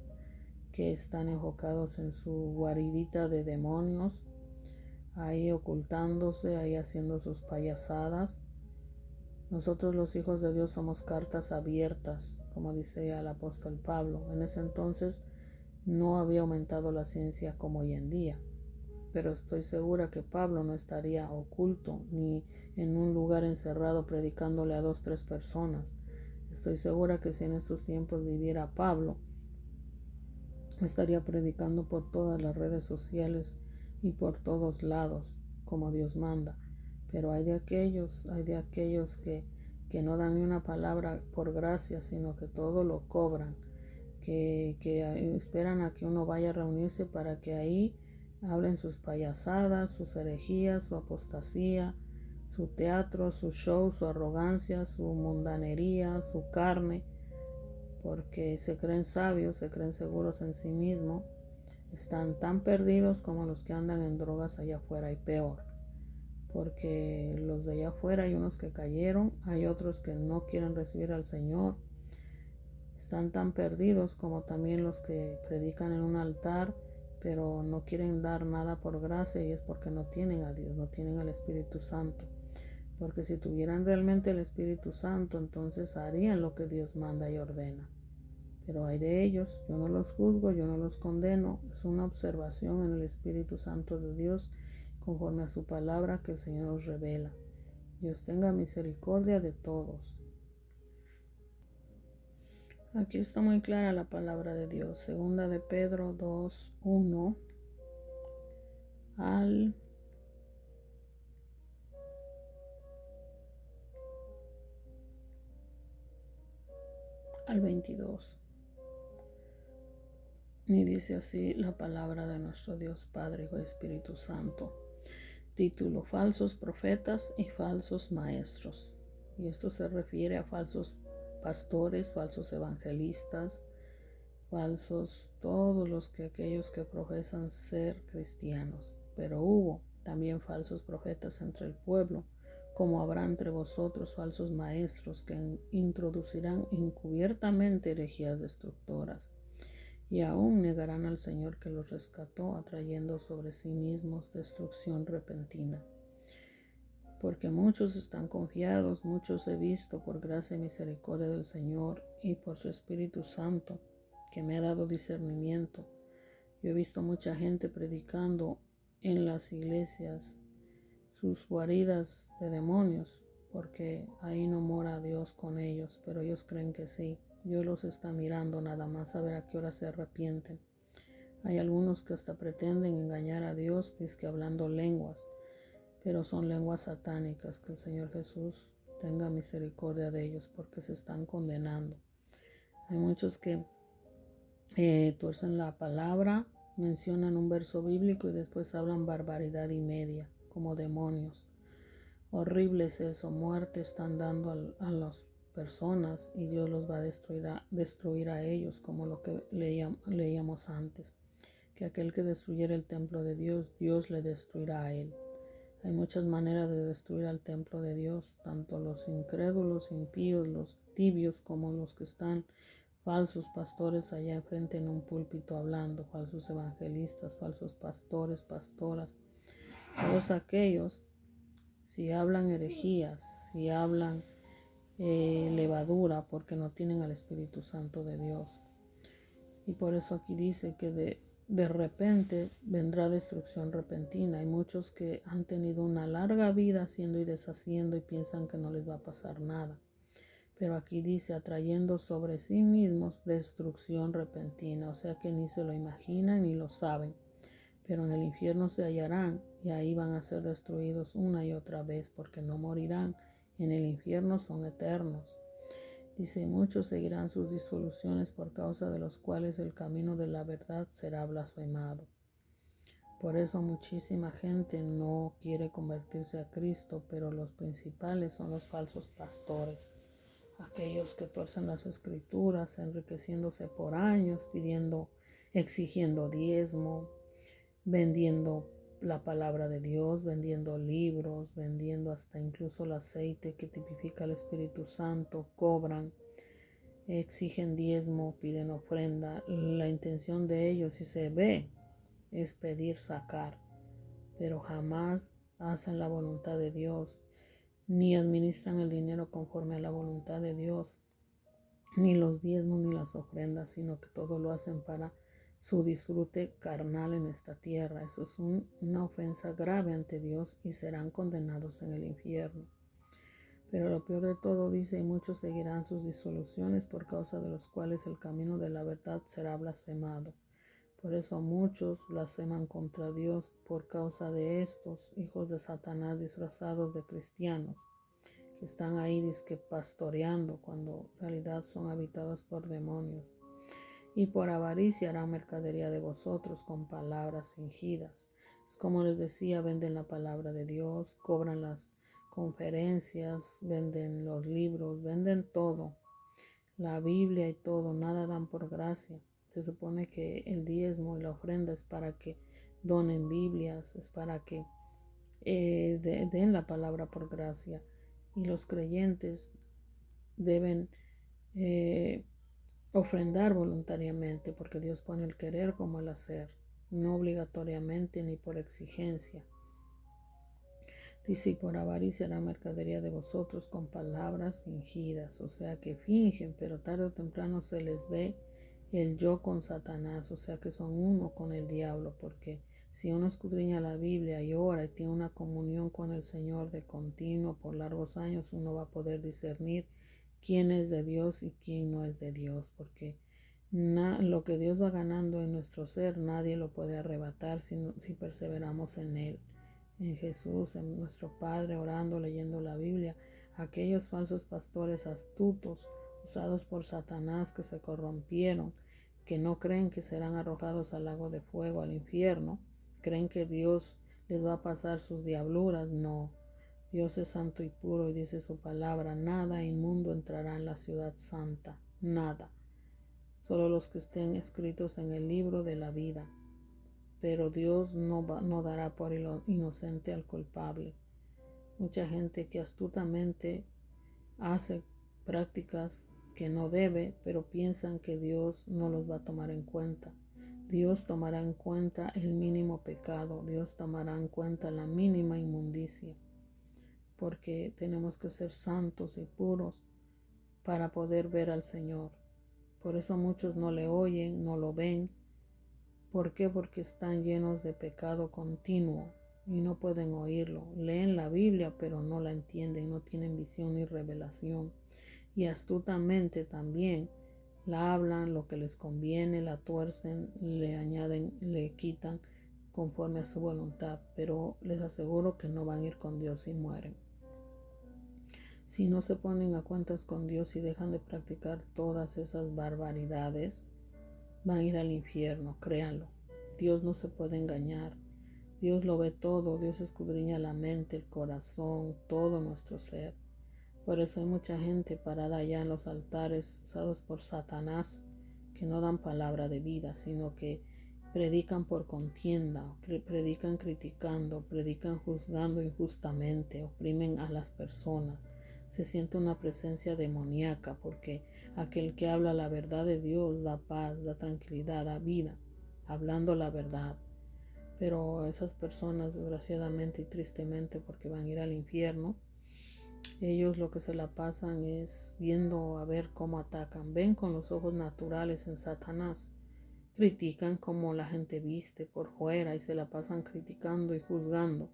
S1: que están enfocados en su guaridita de demonios, ahí ocultándose, ahí haciendo sus payasadas. Nosotros los hijos de Dios somos cartas abiertas, como dice el apóstol Pablo. En ese entonces no había aumentado la ciencia como hoy en día, pero estoy segura que Pablo no estaría oculto ni en un lugar encerrado predicándole a 2, 3 personas. Estoy segura que si en estos tiempos viviera Pablo, estaría predicando por todas las redes sociales y por todos lados, como Dios manda. Pero hay de aquellos que no dan ni una palabra por gracia, sino que todo lo cobran, que esperan a que uno vaya a reunirse para que ahí hablen sus payasadas, sus herejías, su apostasía, su teatro, su show, su arrogancia, su mundanería, su carne, porque se creen sabios, se creen seguros en sí mismos. Están tan perdidos como los que andan en drogas allá afuera y peor, porque los de allá afuera hay unos que cayeron, hay otros que no quieren recibir al Señor. Están tan perdidos como también los que predican en un altar pero no quieren dar nada por gracia, y es porque no tienen a Dios, no tienen al Espíritu Santo. Porque si tuvieran realmente el Espíritu Santo, entonces harían lo que Dios manda y ordena. Pero hay de ellos, yo no los juzgo, yo no los condeno, es una observación en el Espíritu Santo de Dios conforme a su palabra que el Señor nos revela. Dios tenga misericordia de todos. Aquí está muy clara la palabra de Dios. Segunda de Pedro 2:1 al 22. Y dice así la palabra de nuestro Dios Padre y Espíritu Santo. Título: Falsos profetas y falsos maestros. Y esto se refiere a falsos pastores, falsos evangelistas, falsos, todos aquellos que profesan ser cristianos. Pero hubo también falsos profetas entre el pueblo, como habrá entre vosotros falsos maestros que introducirán encubiertamente herejías destructoras, y aún negarán al Señor que los rescató, atrayendo sobre sí mismos destrucción repentina. Porque muchos están confiados, muchos he visto por gracia y misericordia del Señor y por su Espíritu Santo, que me ha dado discernimiento. Yo he visto mucha gente predicando en las iglesias sus guaridas de demonios, porque ahí no mora Dios con ellos, pero ellos creen que sí. Dios los está mirando nada más a ver a qué hora se arrepienten. Hay algunos que hasta pretenden engañar a Dios, dizque hablando lenguas, pero son lenguas satánicas. Que el Señor Jesús tenga misericordia de ellos, porque se están condenando. Hay muchos que tuercen la palabra, mencionan un verso bíblico y después hablan barbaridad y media, como demonios. Horrible es eso, muerte están dando a las personas y Dios los va a destruir a ellos, como lo que leíamos antes, que aquel que destruyera el templo de Dios, Dios le destruirá a él. Hay muchas maneras de destruir al templo de Dios, tanto los incrédulos, impíos, los tibios, como los que están falsos pastores allá enfrente en un púlpito hablando, falsos evangelistas, falsos pastores, pastoras, todos aquellos. Si hablan herejías, si hablan levadura, porque no tienen al Espíritu Santo de Dios. Y por eso aquí dice que de repente vendrá destrucción repentina. Hay muchos que han tenido una larga vida haciendo y deshaciendo y piensan que no les va a pasar nada. Pero aquí dice atrayendo sobre sí mismos destrucción repentina. O sea que ni se lo imaginan ni lo saben. Pero en el infierno se hallarán y ahí van a ser destruidos una y otra vez, porque no morirán. En el infierno son eternos. Dice, muchos seguirán sus disoluciones, por causa de los cuales el camino de la verdad será blasfemado. Por eso muchísima gente no quiere convertirse a Cristo, pero los principales son los falsos pastores, aquellos que tuercen las escrituras, enriqueciéndose por años, exigiendo diezmo, vendiendo la palabra de Dios, vendiendo libros, vendiendo hasta incluso el aceite que tipifica el Espíritu Santo, cobran, exigen diezmo, piden ofrenda. La intención de ellos, si se ve, es pedir, sacar, pero jamás hacen la voluntad de Dios, ni administran el dinero conforme a la voluntad de Dios, ni los diezmos ni las ofrendas, sino que todo lo hacen para su disfrute carnal en esta tierra. Eso es una ofensa grave ante Dios y serán condenados en el infierno. Pero lo peor de todo, dice, y muchos seguirán sus disoluciones, por causa de los cuales el camino de la verdad será blasfemado. Por eso muchos blasfeman contra Dios por causa de estos hijos de Satanás disfrazados de cristianos, que están ahí dizque pastoreando, cuando en realidad son habitados por demonios. Y por avaricia harán mercadería de vosotros con palabras fingidas. Es como les decía, venden la palabra de Dios, cobran las conferencias, venden los libros, venden todo, la Biblia y todo, nada dan por gracia. Se supone que el diezmo y la ofrenda es para que donen Biblias, es para que den la palabra por gracia. Y los creyentes deben ofrendar voluntariamente, porque Dios pone el querer como el hacer, no obligatoriamente ni por exigencia. Dice, y por avaricia hará mercadería de vosotros con palabras fingidas, o sea que fingen, pero tarde o temprano se les ve el yo con Satanás, o sea que son uno con el diablo, porque si uno escudriña la Biblia y ora y tiene una comunión con el Señor de continuo por largos años, uno va a poder discernir quién es de Dios y quién no es de Dios, porque lo que Dios va ganando en nuestro ser nadie lo puede arrebatar si perseveramos en Él, en Jesús, en nuestro Padre, orando, leyendo la Biblia. Aquellos falsos pastores astutos, usados por Satanás, que se corrompieron, que no creen que serán arrojados al lago de fuego, al infierno, creen que Dios les va a pasar sus diabluras. No, Dios es santo y puro y dice su palabra, nada inmundo entrará en la ciudad santa, nada, solo los que estén escritos en el libro de la vida. Pero Dios no dará por inocente al culpable. Mucha gente que astutamente hace prácticas que no debe, pero piensan que Dios no los va a tomar en cuenta. Dios tomará en cuenta el mínimo pecado, Dios tomará en cuenta la mínima inmundicia, porque tenemos que ser santos y puros para poder ver al Señor. Por eso muchos no le oyen, no lo ven. ¿Por qué? Porque están llenos de pecado continuo y no pueden oírlo. Leen la Biblia, pero no la entienden, no tienen visión ni revelación. Y astutamente también la hablan lo que les conviene, la tuercen, le añaden, le quitan conforme a su voluntad, pero les aseguro que no van a ir con Dios y mueren. Si no se ponen a cuentas con Dios y dejan de practicar todas esas barbaridades, van a ir al infierno, créanlo. Dios no se puede engañar. Dios lo ve todo, Dios escudriña la mente, el corazón, todo nuestro ser. Por eso hay mucha gente parada allá en los altares usados por Satanás que no dan palabra de vida, sino que predican por contienda, predican criticando, predican juzgando injustamente, oprimen a las personas. Se siente una presencia demoníaca porque aquel que habla la verdad de Dios da paz, da tranquilidad, da vida, hablando la verdad. Pero esas personas, desgraciadamente y tristemente, porque van a ir al infierno, ellos lo que se la pasan es viendo a ver cómo atacan. Ven con los ojos naturales en Satanás. Critican cómo la gente viste por fuera y se la pasan criticando y juzgando.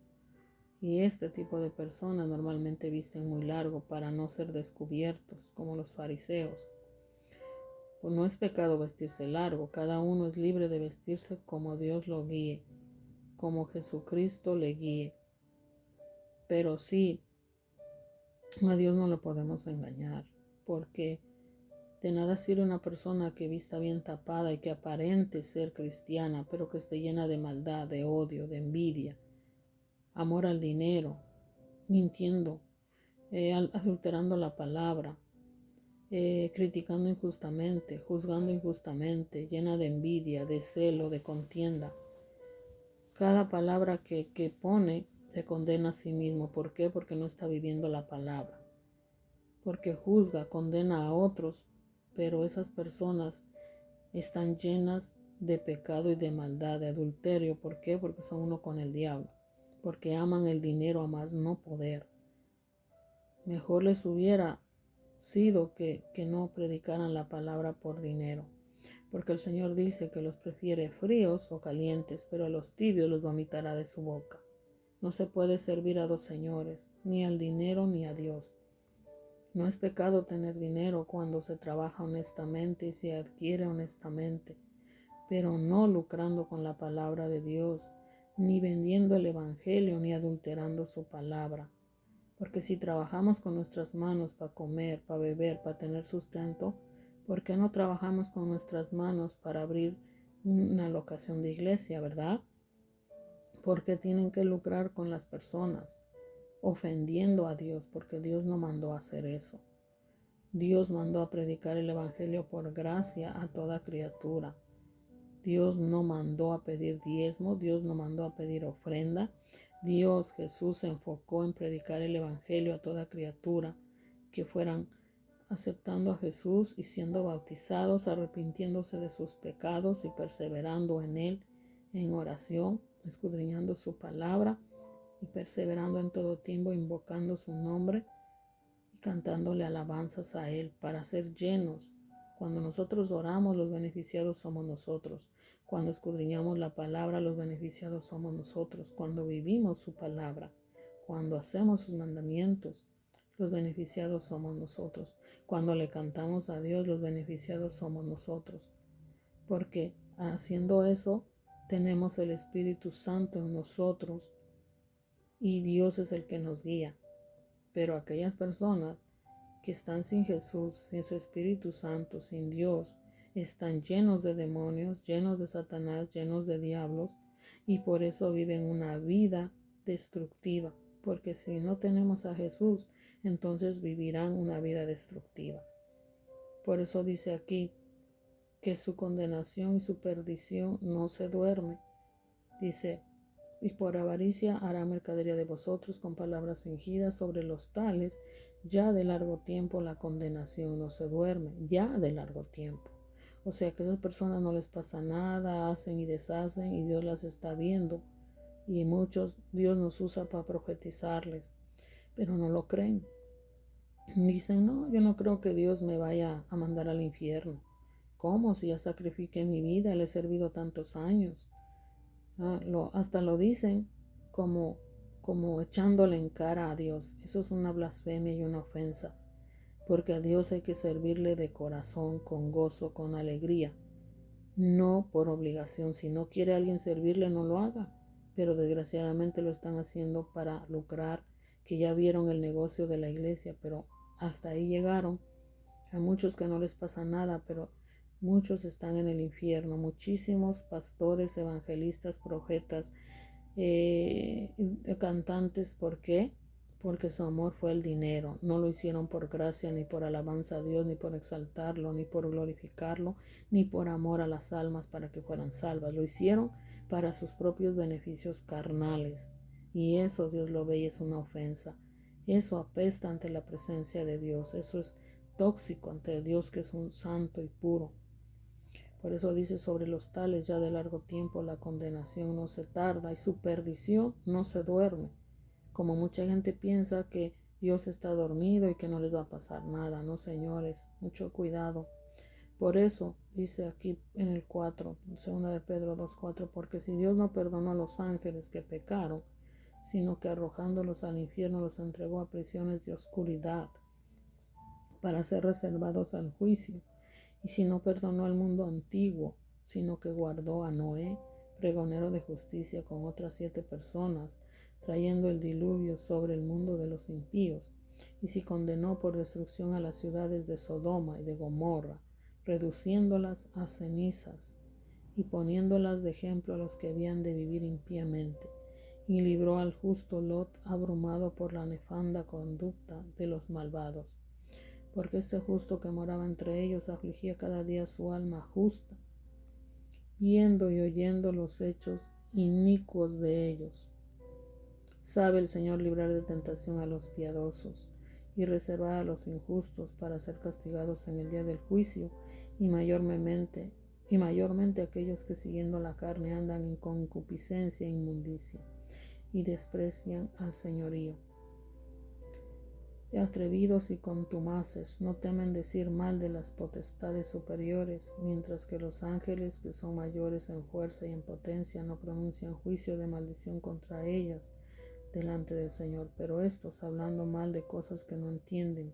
S1: Y este tipo de personas normalmente visten muy largo para no ser descubiertos, como los fariseos. Pues no es pecado vestirse largo, cada uno es libre de vestirse como Dios lo guíe, como Jesucristo le guíe. Pero sí, a Dios no lo podemos engañar, porque de nada sirve una persona que vista bien tapada y que aparente ser cristiana, pero que esté llena de maldad, de odio, de envidia, amor al dinero, mintiendo, adulterando la palabra, criticando injustamente, juzgando injustamente, llena de envidia, de celo, de contienda. Cada palabra que pone se condena a sí mismo. ¿Por qué? Porque no está viviendo la palabra. Porque juzga, condena a otros, pero esas personas están llenas de pecado y de maldad, de adulterio. ¿Por qué? Porque son uno con el diablo. Porque aman el dinero a más no poder. Mejor les hubiera sido que no predicaran la palabra por dinero. Porque el Señor dice que los prefiere fríos o calientes, pero a los tibios los vomitará de su boca. No se puede servir a dos señores, ni al dinero ni a Dios. No es pecado tener dinero cuando se trabaja honestamente y se adquiere honestamente, pero no lucrando con la palabra de Dios, ni vendiendo el Evangelio, ni adulterando su palabra. Porque si trabajamos con nuestras manos para comer, para beber, para tener sustento, ¿por qué no trabajamos con nuestras manos para abrir una locación de iglesia, verdad? Porque tienen que lucrar con las personas, ofendiendo a Dios, porque Dios no mandó a hacer eso. Dios mandó a predicar el Evangelio por gracia a toda criatura. Dios no mandó a pedir diezmo, Dios no mandó a pedir ofrenda. Dios, Jesús, se enfocó en predicar el Evangelio a toda criatura, que fueran aceptando a Jesús y siendo bautizados, arrepintiéndose de sus pecados y perseverando en Él, en oración, escudriñando su palabra y perseverando en todo tiempo, invocando su nombre y cantándole alabanzas a Él para ser llenos. Cuando nosotros oramos, los beneficiados somos nosotros. Cuando escudriñamos la palabra, los beneficiados somos nosotros. Cuando vivimos su palabra, cuando hacemos sus mandamientos, los beneficiados somos nosotros. Cuando le cantamos a Dios, los beneficiados somos nosotros. Porque haciendo eso, tenemos el Espíritu Santo en nosotros y Dios es el que nos guía. Pero aquellas personas que están sin Jesús, sin su Espíritu Santo, sin Dios, están llenos de demonios, llenos de Satanás, llenos de diablos, y por eso viven una vida destructiva. Porque si no tenemos a Jesús, entonces vivirán una vida destructiva. Por eso dice aquí que su condenación y su perdición no se duerme. Dice, y por avaricia hará mercadería de vosotros con palabras fingidas. Sobre los tales, ya de largo tiempo la condenación no se duerme, ya de largo tiempo. O sea que a esas personas no les pasa nada, hacen y deshacen y Dios las está viendo. Y muchos Dios nos usa para profetizarles, pero no lo creen. Dicen, no, yo no creo que Dios me vaya a mandar al infierno. ¿Cómo? Si ya sacrifiqué mi vida, le he servido tantos años. Hasta lo dicen como echándole en cara a Dios. Eso es una blasfemia y una ofensa, porque a Dios hay que servirle de corazón, con gozo, con alegría, no por obligación. Si no quiere alguien servirle, no lo haga, pero desgraciadamente lo están haciendo para lucrar, que ya vieron el negocio de la iglesia, pero hasta ahí llegaron. Hay muchos que no les pasa nada, pero muchos están en el infierno. Muchísimos pastores, evangelistas, profetas, cantantes. ¿Por qué? Porque su amor fue el dinero. No lo hicieron por gracia, ni por alabanza a Dios, ni por exaltarlo, ni por glorificarlo, ni por amor a las almas para que fueran salvas. Lo hicieron para sus propios beneficios carnales. Y eso Dios lo ve y es una ofensa. Eso apesta ante la presencia de Dios. Eso es tóxico ante Dios, que es un santo y puro. Por eso dice, sobre los tales ya de largo tiempo la condenación no se tarda y su perdición no se duerme. Como mucha gente piensa que Dios está dormido y que no les va a pasar nada. No, señores, mucho cuidado. Por eso dice aquí en el 4, 2 de Pedro 2:4, porque si Dios no perdonó a los ángeles que pecaron, sino que arrojándolos al infierno los entregó a prisiones de oscuridad para ser reservados al juicio. Y si no perdonó al mundo antiguo, sino que guardó a Noé, pregonero de justicia, con otras 7 personas, trayendo el diluvio sobre el mundo de los impíos. Y si condenó por destrucción a las ciudades de Sodoma y de Gomorra, reduciéndolas a cenizas y poniéndolas de ejemplo a los que habían de vivir impíamente. Y libró al justo Lot, abrumado por la nefanda conducta de los malvados. Porque este justo que moraba entre ellos afligía cada día su alma justa, viendo y oyendo los hechos inicuos de ellos. Sabe el Señor librar de tentación a los piadosos y reservar a los injustos para ser castigados en el día del juicio, y mayormente aquellos que siguiendo la carne andan en concupiscencia e inmundicia y desprecian al señorío. Atrevidos y contumaces, no temen decir mal de las potestades superiores, mientras que los ángeles, que son mayores en fuerza y en potencia, no pronuncian juicio de maldición contra ellas delante del Señor. Pero estos, hablando mal de cosas que no entienden,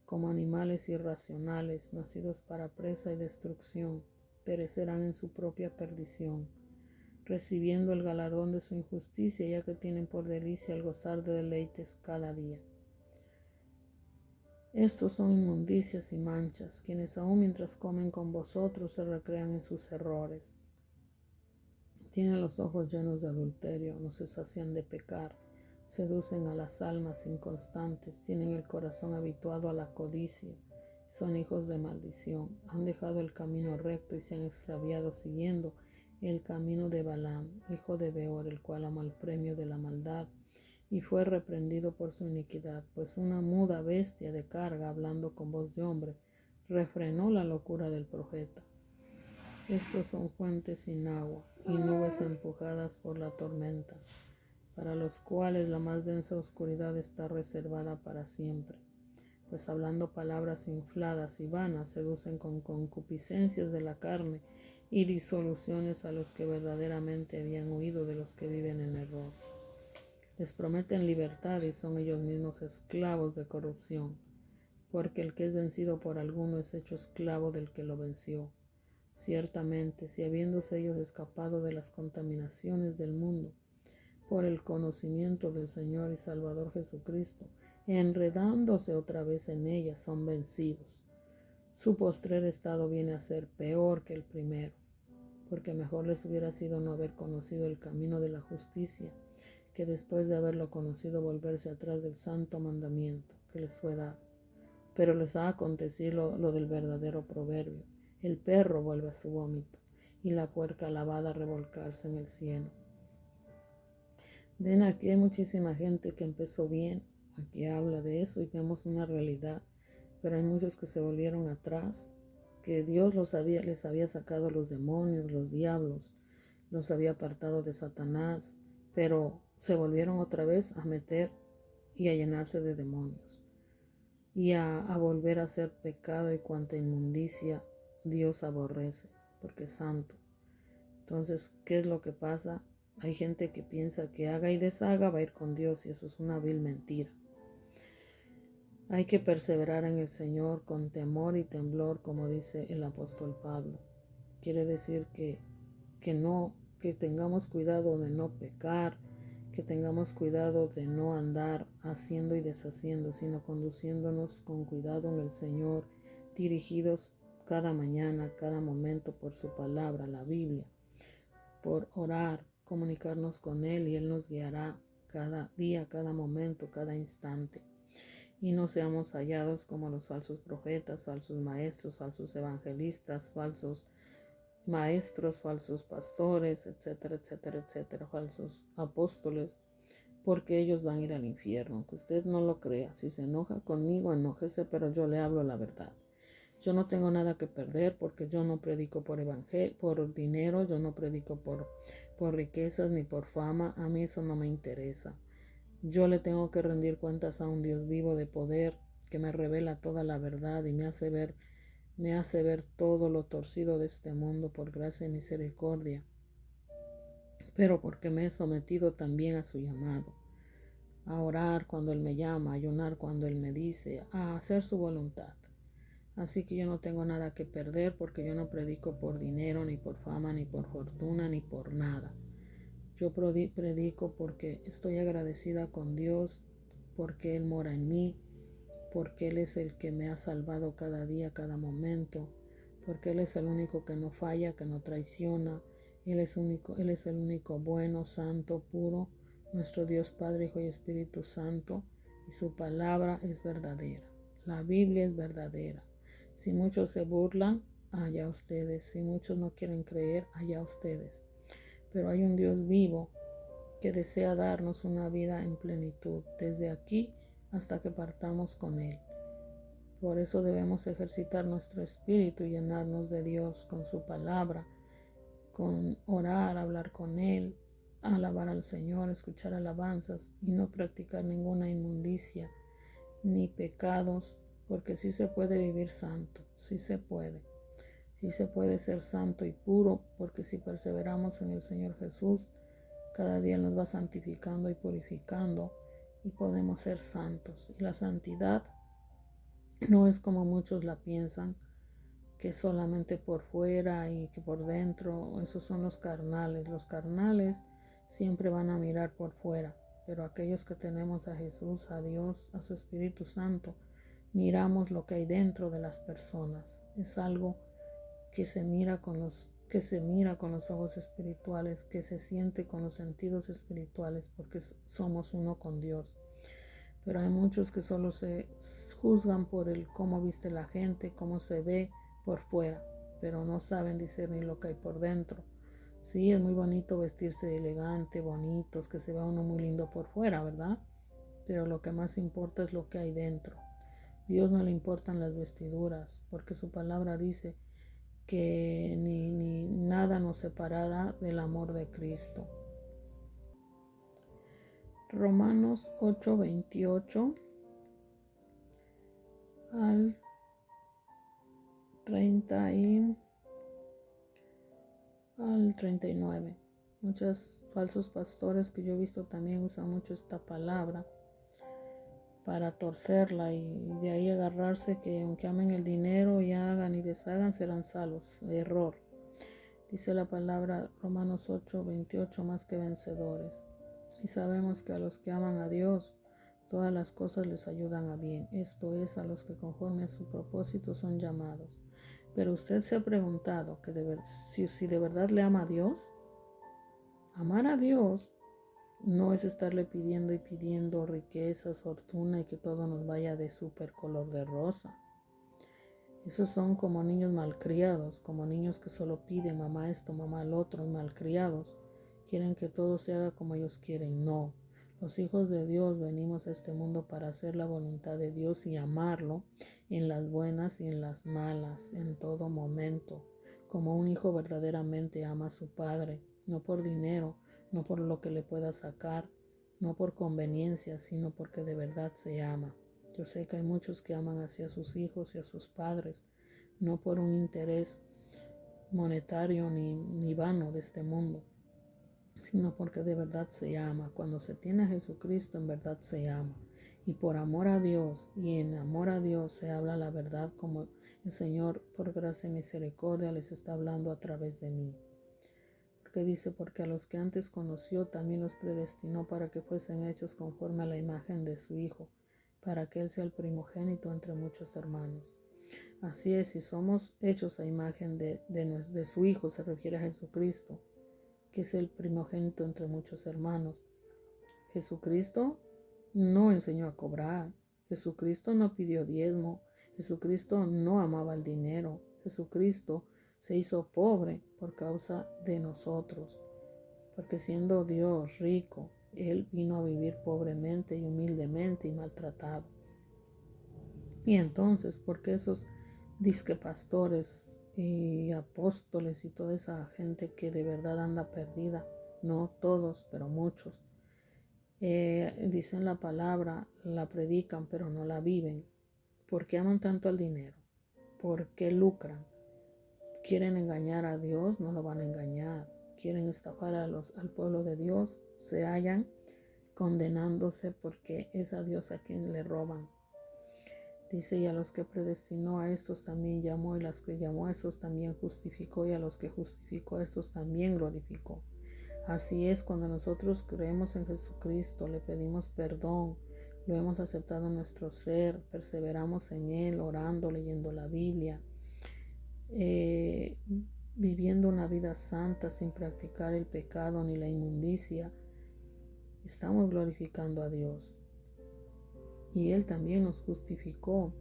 S1: como animales irracionales, nacidos para presa y destrucción, perecerán en su propia perdición, recibiendo el galardón de su injusticia, ya que tienen por delicia el gozar de deleites cada día. Estos son inmundicias y manchas, quienes aún mientras comen con vosotros se recrean en sus errores. Tienen los ojos llenos de adulterio, no se sacian de pecar, seducen a las almas inconstantes, tienen el corazón habituado a la codicia, son hijos de maldición, han dejado el camino recto y se han extraviado siguiendo el camino de Balaam, hijo de Beor, el cual amó el premio de la maldad y fue reprendido por su iniquidad, pues una muda bestia de carga, hablando con voz de hombre, refrenó la locura del profeta. Estos son fuentes sin agua y nubes empujadas por la tormenta, para los cuales la más densa oscuridad está reservada para siempre, pues hablando palabras infladas y vanas, seducen con concupiscencias de la carne y disoluciones a los que verdaderamente habían huido de los que viven en error. Les prometen libertad y son ellos mismos esclavos de corrupción, porque el que es vencido por alguno es hecho esclavo del que lo venció. Ciertamente, si habiéndose ellos escapado de las contaminaciones del mundo, por el conocimiento del Señor y Salvador Jesucristo, enredándose otra vez en ellas, son vencidos, su postrer estado viene a ser peor que el primero, porque mejor les hubiera sido no haber conocido el camino de la justicia, que después de haberlo conocido volverse atrás del santo mandamiento que les fue dado. Pero les ha acontecido lo del verdadero proverbio: el perro vuelve a su vómito y la puerca lavada a revolcarse en el cieno. Ven, aquí hay muchísima gente que empezó bien, aquí habla de eso y vemos una realidad, pero hay muchos que se volvieron atrás, que Dios les había sacado los demonios, los diablos, los había apartado de Satanás, pero se volvieron otra vez a meter y a llenarse de demonios y a volver a hacer pecado y cuanta inmundicia Dios aborrece, porque es santo. Entonces, ¿qué es lo que pasa? Hay gente que piensa que haga y deshaga va a ir con Dios y eso es una vil mentira. Hay que perseverar en el Señor con temor y temblor, como dice el apóstol Pablo. Quiere decir que tengamos cuidado de no pecar, que tengamos cuidado de no andar haciendo y deshaciendo, sino conduciéndonos con cuidado en el Señor, dirigidos cada mañana, cada momento por su palabra, la Biblia, por orar, comunicarnos con Él y Él nos guiará cada día, cada momento, cada instante. Y no seamos hallados como los falsos profetas, falsos maestros, falsos evangelistas, falsos maestros, falsos pastores, etcétera, etcétera, etcétera, falsos apóstoles, porque ellos van a ir al infierno, aunque usted no lo crea. Si se enoja conmigo, enójese, pero yo le hablo la verdad. Yo no tengo nada que perder porque yo no predico por dinero, yo no predico por riquezas ni por fama, a mí eso no me interesa. Yo le tengo que rendir cuentas a un Dios vivo de poder que me revela toda la verdad y me hace ver todo lo torcido de este mundo por gracia y misericordia, pero porque me he sometido también a su llamado, a orar cuando Él me llama, a ayunar cuando Él me dice, a hacer su voluntad. Así que yo no tengo nada que perder porque yo no predico por dinero, ni por fama, ni por fortuna, ni por nada. Yo predico porque estoy agradecida con Dios, porque Él mora en mí, porque Él es el que me ha salvado cada día, cada momento, porque Él es el único que no falla, que no traiciona. Él es el único bueno, santo, puro, nuestro Dios Padre, Hijo y Espíritu Santo, y su palabra es verdadera. La Biblia es verdadera. Si muchos se burlan, allá ustedes. Si muchos no quieren creer, allá ustedes. Pero hay un Dios vivo que desea darnos una vida en plenitud, desde aquí hasta que partamos con Él. Por eso debemos ejercitar nuestro espíritu y llenarnos de Dios con su palabra, con orar, hablar con Él, alabar al Señor, escuchar alabanzas y no practicar ninguna inmundicia ni pecados, porque sí se puede vivir santo, sí se puede. Sí se puede ser santo y puro, porque si perseveramos en el Señor Jesús, cada día nos va santificando y purificando y podemos ser santos. Y la santidad no es como muchos la piensan, que es solamente por fuera y que por dentro. Esos son los carnales. Los carnales siempre van a mirar por fuera, pero aquellos que tenemos a Jesús, a Dios, a su Espíritu Santo, miramos lo que hay dentro de las personas. Es algo que se mira con los ojos espirituales, que se siente con los sentidos espirituales, porque somos uno con Dios. Pero hay muchos que solo se juzgan por el cómo viste la gente, cómo se ve por fuera, pero no saben discernir lo que hay por dentro. Sí, es muy bonito vestirse elegante, bonitos, que se vea uno muy lindo por fuera, ¿verdad? Pero lo que más importa es lo que hay dentro. Dios no le importan las vestiduras, porque su palabra dice que ni nada nos separará del amor de Cristo. Romanos 8:28 al 39. Muchos falsos pastores que yo he visto también usan mucho esta palabra para torcerla y de ahí agarrarse que aunque amen el dinero y hagan y deshagan serán salvos. Error. Dice la palabra Romanos 8:28, más que vencedores. Y sabemos que a los que aman a Dios, todas las cosas les ayudan a bien. Esto es, a los que conforme a su propósito son llamados. Pero usted se ha preguntado que si de verdad le ama a Dios. Amar a Dios no es estarle pidiendo y pidiendo riquezas, fortuna y que todo nos vaya de súper color de rosa. Esos son como niños malcriados, como niños que solo piden mamá esto, mamá el otro, y malcriados, quieren que todo se haga como ellos quieren. No, los hijos de Dios venimos a este mundo para hacer la voluntad de Dios y amarlo en las buenas y en las malas, en todo momento, como un hijo verdaderamente ama a su padre, no por dinero, no por lo que le pueda sacar, no por conveniencia, sino porque de verdad se ama. Yo sé que hay muchos que aman hacia sus hijos y a sus padres, no por un interés monetario ni vano de este mundo, sino porque de verdad se ama. Cuando se tiene a Jesucristo, en verdad se ama. Y por amor a Dios y en amor a Dios se habla la verdad, como el Señor por gracia y misericordia les está hablando a través de mí. Porque dice, porque a los que antes conoció también los predestinó para que fuesen hechos conforme a la imagen de su Hijo, para que Él sea el primogénito entre muchos hermanos. Así es, si somos hechos a imagen de su Hijo, se refiere a Jesucristo, que es el primogénito entre muchos hermanos. Jesucristo no enseñó a cobrar, Jesucristo no pidió diezmo, Jesucristo no amaba el dinero, Jesucristo se hizo pobre por causa de nosotros, porque siendo Dios rico, Él vino a vivir pobremente y humildemente y maltratado. Y entonces, ¿por qué esos disque pastores y apóstoles y toda esa gente que de verdad anda perdida? No todos, pero muchos. Dicen la palabra, la predican, pero no la viven. ¿Por qué aman tanto al dinero? ¿Por qué lucran? ¿Quieren engañar a Dios? No lo van a engañar. ¿Quieren estafar al pueblo de Dios? Se hallan condenándose porque es a Dios a quien le roban. Dice, y a los que predestinó a estos también llamó, y a los que llamó a estos también justificó, y a los que justificó a estos también glorificó. Así es, cuando nosotros creemos en Jesucristo, le pedimos perdón, lo hemos aceptado en nuestro ser, perseveramos en Él, orando, leyendo la Biblia, viviendo una vida santa sin practicar el pecado ni la inmundicia, estamos glorificando a Dios. Y Él también nos justificó.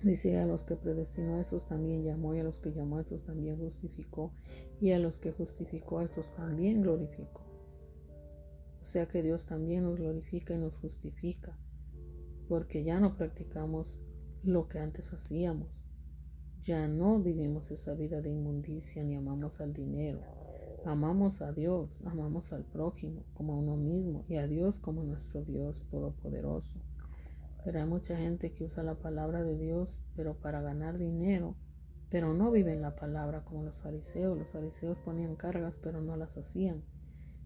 S1: Dice, a los que predestinó a esos también llamó, y a los que llamó a esos también justificó, y a los que justificó a esos también glorificó. O sea que Dios también nos glorifica y nos justifica, porque ya no practicamos lo que antes hacíamos. Ya no vivimos esa vida de inmundicia ni amamos al dinero. Amamos a Dios, amamos al prójimo como a uno mismo y a Dios como nuestro Dios todopoderoso. Pero hay mucha gente que usa la palabra de Dios, pero para ganar dinero, pero no viven la palabra como los fariseos. Los fariseos ponían cargas, pero no las hacían.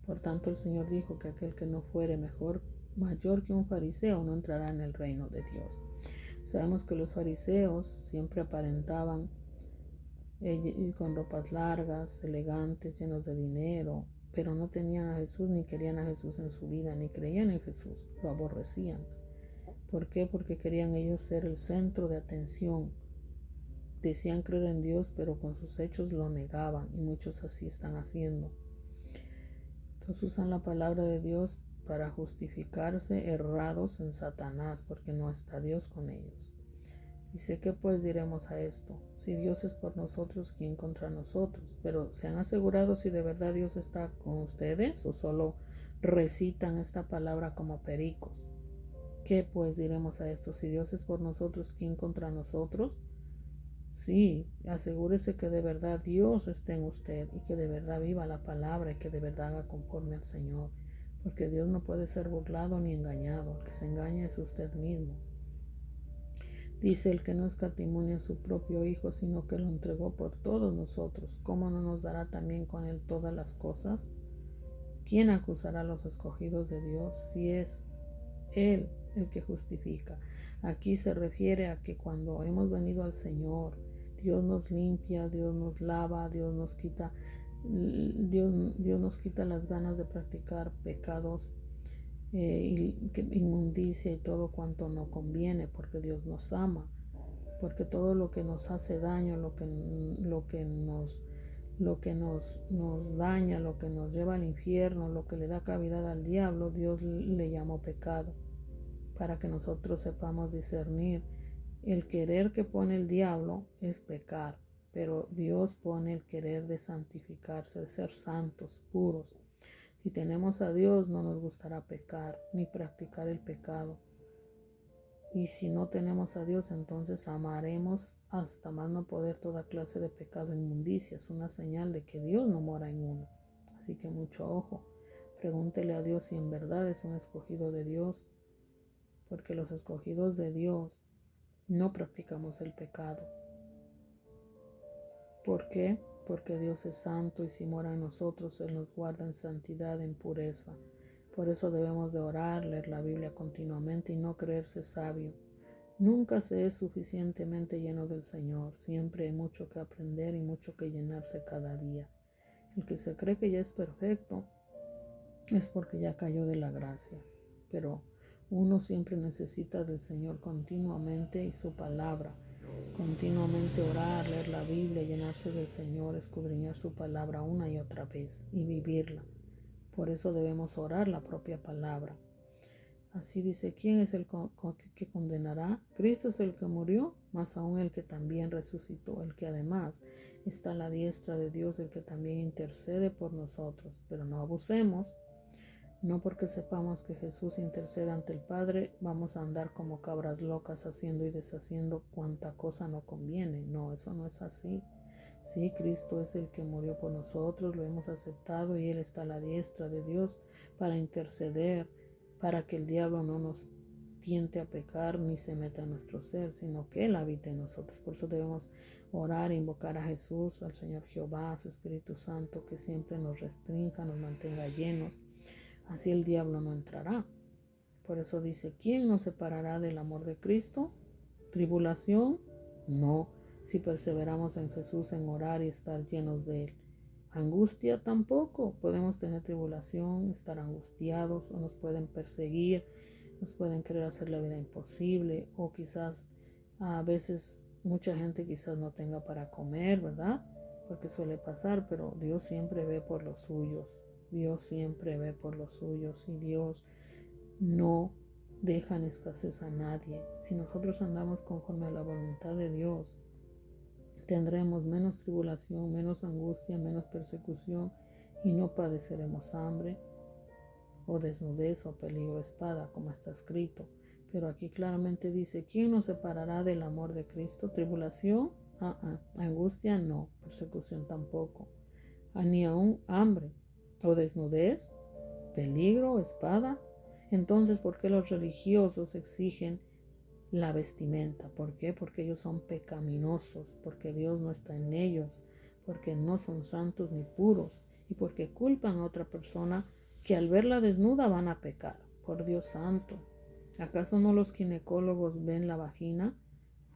S1: Por tanto, el Señor dijo que aquel que no fuere mayor que un fariseo no entrará en el reino de Dios. Sabemos que los fariseos siempre aparentaban con ropas largas, elegantes, llenos de dinero, pero no tenían a Jesús, ni querían a Jesús en su vida, ni creían en Jesús, lo aborrecían. ¿Por qué? Porque querían ellos ser el centro de atención. Decían creer en Dios, pero con sus hechos lo negaban, y muchos así están haciendo. Entonces usan la palabra de Dios para justificarse errados en Satanás, porque no está Dios con ellos. Dice, ¿qué pues diremos a esto? Si Dios es por nosotros, ¿quién contra nosotros? Pero ¿se han asegurado si de verdad Dios está con ustedes o solo recitan esta palabra como pericos? ¿Qué pues diremos a esto? Si Dios es por nosotros, ¿quién contra nosotros? Sí, asegúrese que de verdad Dios esté en usted y que de verdad viva la palabra y que de verdad haga conforme al Señor. Porque Dios no puede ser burlado ni engañado. El que se engaña es usted mismo. Dice, el que no escatimó a su propio Hijo, sino que lo entregó por todos nosotros, ¿cómo no nos dará también con Él todas las cosas? ¿Quién acusará a los escogidos de Dios si es Él el que justifica? Aquí se refiere a que cuando hemos venido al Señor, Dios nos limpia, Dios nos lava, Dios nos quita las ganas de practicar pecados, inmundicia y todo cuanto no conviene, porque Dios nos ama, porque todo lo que nos hace daño, lo que nos daña, lo que nos lleva al infierno, lo que le da cavidad al diablo, Dios le llamó pecado, para que nosotros sepamos discernir. El querer que pone el diablo es pecar, pero Dios pone el querer de santificarse, de ser santos, puros. Si tenemos a Dios, no nos gustará pecar ni practicar el pecado. Y si no tenemos a Dios, entonces amaremos hasta más no poder toda clase de pecado e inmundicia. Es una señal de que Dios no mora en uno. Así que mucho ojo. Pregúntele a Dios si en verdad es un escogido de Dios, porque los escogidos de Dios no practicamos el pecado. ¿Por qué? Porque Dios es santo y si mora en nosotros, Él nos guarda en santidad, en pureza. Por eso debemos de orar, leer la Biblia continuamente y no creerse sabio. Nunca se es suficientemente lleno del Señor. Siempre hay mucho que aprender y mucho que llenarse cada día. El que se cree que ya es perfecto es porque ya cayó de la gracia. Pero uno siempre necesita del Señor continuamente y su palabra. Continuamente orar, leer la Biblia, llenarse del Señor, escudriñar su palabra una y otra vez y vivirla. Por eso debemos orar la propia palabra. Así dice, ¿quién es el que condenará? Cristo es el que murió, más aún el que también resucitó, el que además está a la diestra de Dios, el que también intercede por nosotros. Pero no abusemos, no porque sepamos que Jesús intercede ante el Padre, vamos a andar como cabras locas haciendo y deshaciendo cuanta cosa no conviene. No, eso no es así. Sí, Cristo es el que murió por nosotros, lo hemos aceptado y Él está a la diestra de Dios para interceder, para que el diablo no nos tiente a pecar ni se meta en nuestro ser, sino que Él habite en nosotros. Por eso debemos orar e invocar a Jesús, al Señor Jehová, a su Espíritu Santo, que siempre nos restrinja, nos mantenga llenos. Así el diablo no entrará. Por eso dice, ¿quién nos separará del amor de Cristo? ¿Tribulación? No, si perseveramos en Jesús en orar y estar llenos de Él. Angustia tampoco. Podemos tener tribulación, estar angustiados o nos pueden perseguir, nos pueden querer hacer la vida imposible o quizás a veces mucha gente quizás no tenga para comer, ¿verdad? Porque suele pasar, pero Dios siempre ve por los suyos. Dios siempre ve por los suyos y Dios no deja en escasez a nadie. Si nosotros andamos conforme a la voluntad de Dios, tendremos menos tribulación, menos angustia, menos persecución y no padeceremos hambre o desnudez o peligro de espada, como está escrito. Pero aquí claramente dice, ¿quién nos separará del amor de Cristo? ¿Tribulación? Angustia no, persecución tampoco. Ni aún hambre o desnudez, peligro, espada. Entonces, ¿por qué los religiosos exigen la vestimenta? ¿Por qué? Porque ellos son pecaminosos, porque Dios no está en ellos, porque no son santos ni puros y porque culpan a otra persona que al verla desnuda van a pecar. Por Dios santo, ¿acaso no los ginecólogos ven la vagina?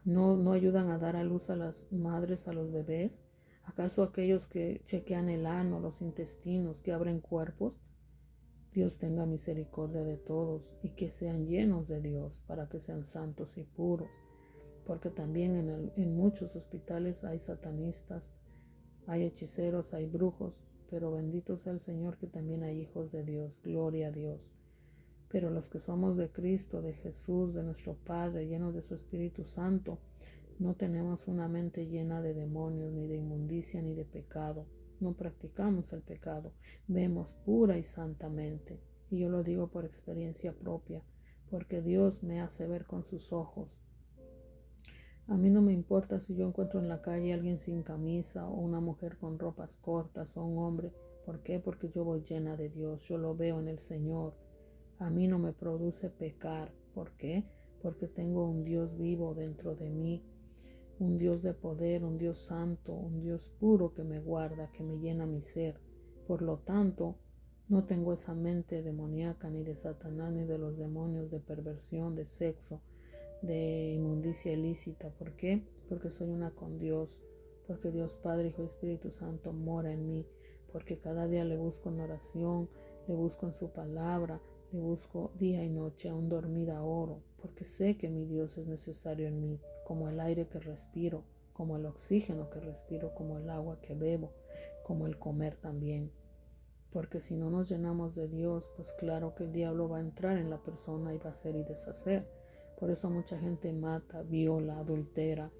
S1: ¿No ayudan a dar a luz a las madres, a los bebés? ¿Acaso aquellos que chequean el ano, los intestinos, que abren cuerpos? Dios tenga misericordia de todos y que sean llenos de Dios para que sean santos y puros. Porque también en muchos hospitales hay satanistas, hay hechiceros, hay brujos, pero bendito sea el Señor que también hay hijos de Dios, gloria a Dios. Pero los que somos de Cristo, de Jesús, de nuestro Padre, llenos de su Espíritu Santo, no tenemos una mente llena de demonios, ni de inmundicia, ni de pecado. No practicamos el pecado, vemos pura y santamente. Y yo lo digo por experiencia propia, porque Dios me hace ver con sus ojos. A mí no me importa si yo encuentro en la calle a alguien sin camisa o una mujer con ropas cortas o un hombre. ¿Por qué? Porque yo voy llena de Dios, yo lo veo en el Señor. A mí no me produce pecar. ¿Por qué? Porque tengo un Dios vivo dentro de mí, un Dios de poder, un Dios santo, un Dios puro que me guarda, que me llena mi ser. Por lo tanto, no tengo esa mente demoníaca ni de Satanás ni de los demonios de perversión, de sexo, de inmundicia ilícita. ¿Por qué? Porque soy una con Dios, porque Dios Padre, Hijo y Espíritu Santo mora en mí, porque cada día le busco en oración, le busco en su palabra, le busco día y noche, aún dormida oro, porque sé que mi Dios es necesario en mí, como el aire que respiro, como el oxígeno que respiro, como el agua que bebo, como el comer también. Porque si no nos llenamos de Dios, pues claro que el diablo va a entrar en la persona y va a hacer y deshacer. Por eso mucha gente mata, viola, adultera,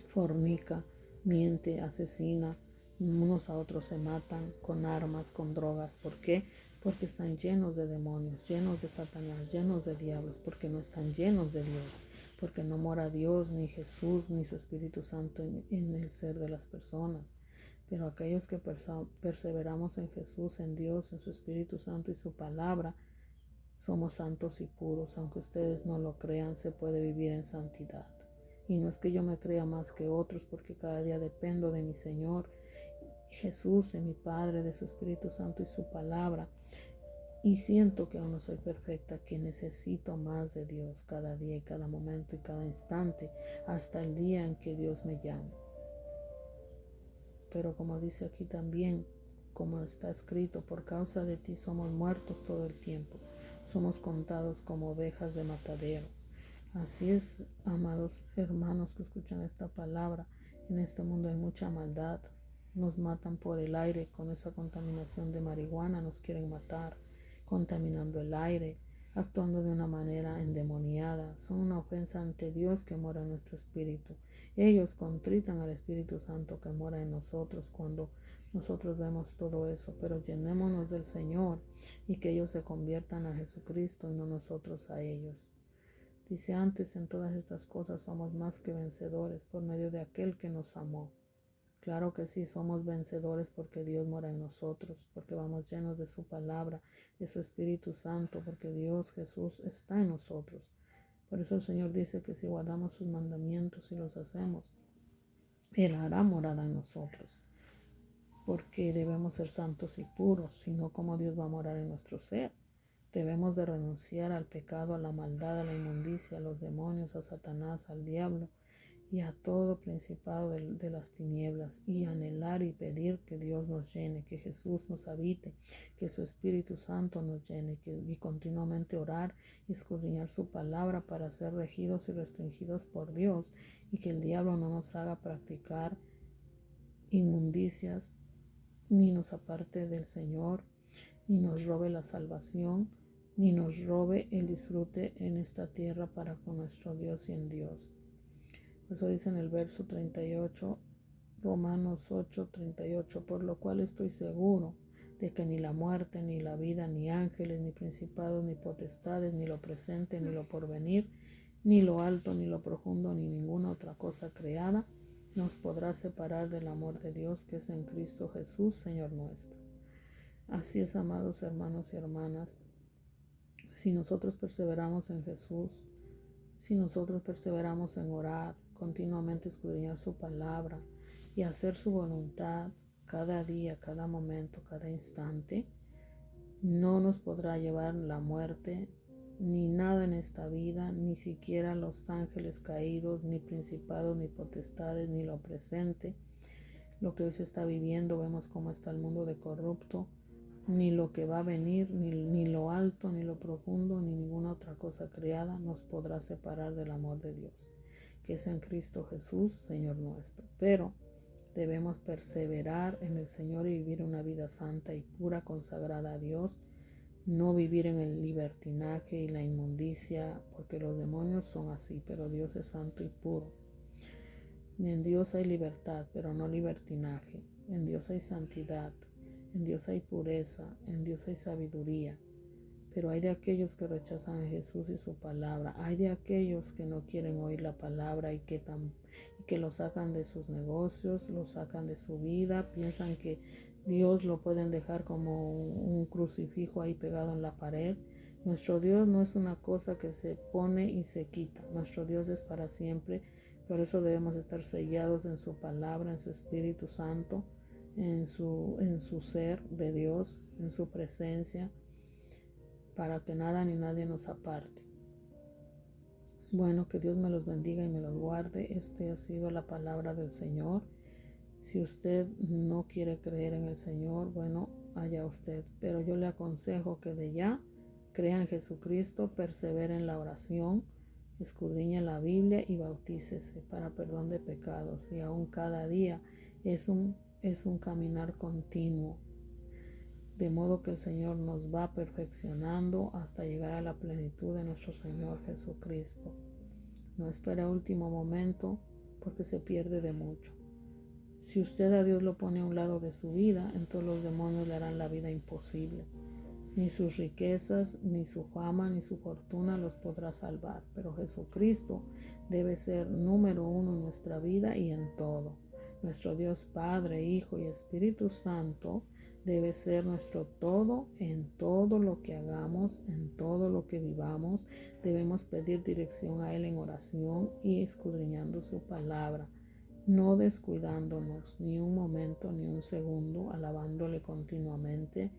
S1: fornica, miente, asesina, unos a otros se matan con armas, con drogas. ¿Por qué? Porque están llenos de demonios, llenos de Satanás, llenos de diablos, porque no están llenos de Dios, porque no mora Dios, ni Jesús, ni su Espíritu Santo en el ser de las personas. Pero aquellos que perseveramos en Jesús, en Dios, en su Espíritu Santo y su palabra, somos santos y puros. Aunque ustedes no lo crean, se puede vivir en santidad. Y no es que yo me crea más que otros, porque cada día dependo de mi Señor Jesús, de mi Padre, de su Espíritu Santo y su palabra. Y siento que aún no soy perfecta, que necesito más de Dios cada día y cada momento y cada instante, hasta el día en que Dios me llame. Pero como dice aquí también, como está escrito, por causa de ti somos muertos todo el tiempo, somos contados como ovejas de matadero. Así es, amados hermanos que escuchan esta palabra, en este mundo hay mucha maldad. Nos matan por el aire, con esa contaminación de marihuana nos quieren matar, contaminando el aire, actuando de una manera endemoniada. Son una ofensa ante Dios que mora en nuestro espíritu. Ellos contritan al Espíritu Santo que mora en nosotros cuando nosotros vemos todo eso, pero llenémonos del Señor y que ellos se conviertan a Jesucristo y no nosotros a ellos. Dice antes, en todas estas cosas somos más que vencedores por medio de aquel que nos amó. Claro que sí, somos vencedores porque Dios mora en nosotros, porque vamos llenos de su palabra, de su Espíritu Santo, porque Dios Jesús está en nosotros. Por eso el Señor dice que si guardamos sus mandamientos y los hacemos, Él hará morada en nosotros. Porque debemos ser santos y puros, sino como Dios va a morar en nuestro ser. Debemos de renunciar al pecado, a la maldad, a la inmundicia, a los demonios, a Satanás, al diablo y a todo principado de las tinieblas, y anhelar y pedir que Dios nos llene, que Jesús nos habite, que su Espíritu Santo nos llene, y continuamente orar y escudriñar su palabra para ser regidos y restringidos por Dios, y que el diablo no nos haga practicar inmundicias, ni nos aparte del Señor, ni nos robe la salvación, ni nos robe el disfrute en esta tierra para con nuestro Dios y en Dios. Por eso dice en el verso 38, Romanos 8:38, por lo cual estoy seguro de que ni la muerte, ni la vida, ni ángeles, ni principados, ni potestades, ni lo presente, ni lo porvenir, ni lo alto, ni lo profundo, ni ninguna otra cosa creada, nos podrá separar del amor de Dios que es en Cristo Jesús, Señor nuestro. Así es, amados hermanos y hermanas, si nosotros perseveramos en Jesús, si nosotros perseveramos en orar, continuamente escudriñar su palabra y hacer su voluntad cada día, cada momento, cada instante, no nos podrá llevar la muerte, ni nada en esta vida, ni siquiera los ángeles caídos, ni principados, ni potestades, ni lo presente. Lo que hoy se está viviendo, vemos cómo está el mundo de corrupto, ni lo que va a venir, ni lo alto, ni lo profundo, ni ninguna otra cosa creada nos podrá separar del amor de Dios, que es en Cristo Jesús, Señor nuestro. Pero debemos perseverar en el Señor y vivir una vida santa y pura, consagrada a Dios, no vivir en el libertinaje y la inmundicia, porque los demonios son así, pero Dios es santo y puro. En Dios hay libertad, pero no libertinaje. En Dios hay santidad, en Dios hay pureza, en Dios hay sabiduría. Pero hay de aquellos que rechazan a Jesús y su palabra. Hay de aquellos que no quieren oír la palabra y que lo sacan de sus negocios, lo sacan de su vida. Piensan que Dios lo pueden dejar como un crucifijo ahí pegado en la pared. Nuestro Dios no es una cosa que se pone y se quita. Nuestro Dios es para siempre. Por eso debemos estar sellados en su palabra, en su Espíritu Santo, en su ser de Dios, en su presencia, para que nada ni nadie nos aparte. Bueno, que Dios me los bendiga y me los guarde. Este ha sido la palabra del Señor. Si usted no quiere creer en el Señor, bueno, allá usted. Pero yo le aconsejo que de ya crea en Jesucristo, persevere en la oración, escudriñe la Biblia y bautícese para perdón de pecados. Y aún cada día es un caminar continuo. De modo que el Señor nos va perfeccionando hasta llegar a la plenitud de nuestro Señor Jesucristo. No espere último momento porque se pierde de mucho. Si usted a Dios lo pone a un lado de su vida, entonces los demonios le harán la vida imposible. Ni sus riquezas, ni su fama, ni su fortuna los podrá salvar. Pero Jesucristo debe ser número uno en nuestra vida y en todo. Nuestro Dios Padre, Hijo y Espíritu Santo debe ser nuestro todo en todo lo que hagamos, en todo lo que vivamos. Debemos pedir dirección a Él en oración y escudriñando su palabra, no descuidándonos ni un momento ni un segundo, alabándole continuamente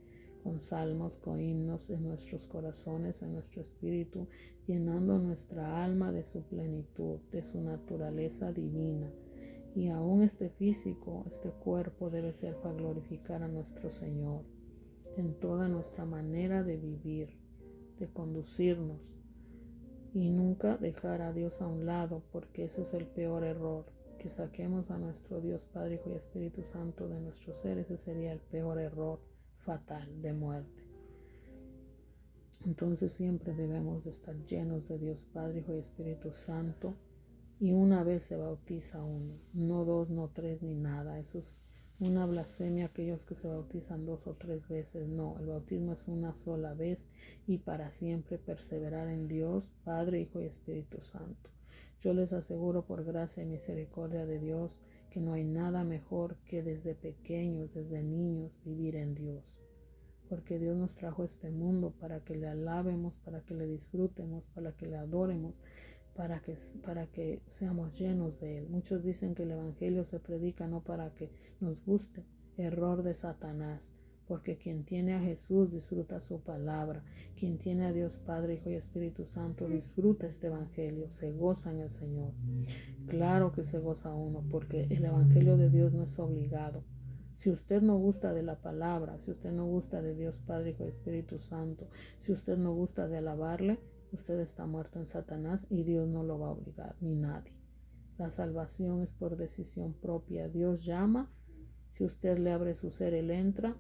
S1: con salmos, con himnos en nuestros corazones, en nuestro espíritu, llenando nuestra alma de su plenitud, de su naturaleza divina. Y aún este físico, este cuerpo debe ser para glorificar a nuestro Señor en toda nuestra manera de vivir, de conducirnos, y nunca dejar a Dios a un lado, porque ese es el peor error. Que saquemos a nuestro Dios Padre, Hijo y Espíritu Santo de nuestro ser, ese sería el peor error fatal de muerte. Entonces siempre debemos de estar llenos de Dios Padre, Hijo y Espíritu Santo, y una vez se bautiza uno, no dos, no tres, ni nada. Eso es una blasfemia aquellos que se bautizan 2 o 3 veces. No, el bautismo es una sola vez y para siempre perseverar en Dios, Padre, Hijo y Espíritu Santo. Yo les aseguro por gracia y misericordia de Dios que no hay nada mejor que desde pequeños, desde niños, vivir en Dios. Porque Dios nos trajo a este mundo para que le alabemos, para que le disfrutemos, para que le adoremos, para que seamos llenos de Él. Muchos dicen que el Evangelio se predica no para que nos guste. Error de Satanás. Porque quien tiene a Jesús disfruta su palabra. Quien tiene a Dios Padre, Hijo y Espíritu Santo disfruta este Evangelio. Se goza en el Señor. Claro que se goza uno, porque el Evangelio de Dios no es obligado. Si usted no gusta de la palabra, si usted no gusta de Dios Padre, Hijo y Espíritu Santo, si usted no gusta de alabarle, usted está muerto en Satanás y Dios no lo va a obligar, ni nadie. La salvación es por decisión propia. Dios llama. Si usted le abre su ser, Él entra.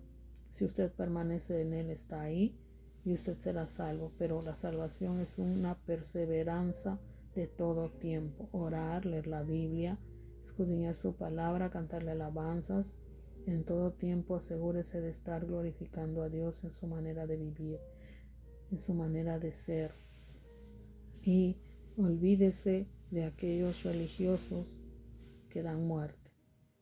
S1: Si usted permanece en Él, está ahí y usted será salvo. Pero la salvación es una perseverancia de todo tiempo. Orar, leer la Biblia, escudriñar su palabra, cantarle alabanzas. En todo tiempo asegúrese de estar glorificando a Dios en su manera de vivir, en su manera de ser. Y olvídese de aquellos religiosos que dan muerte,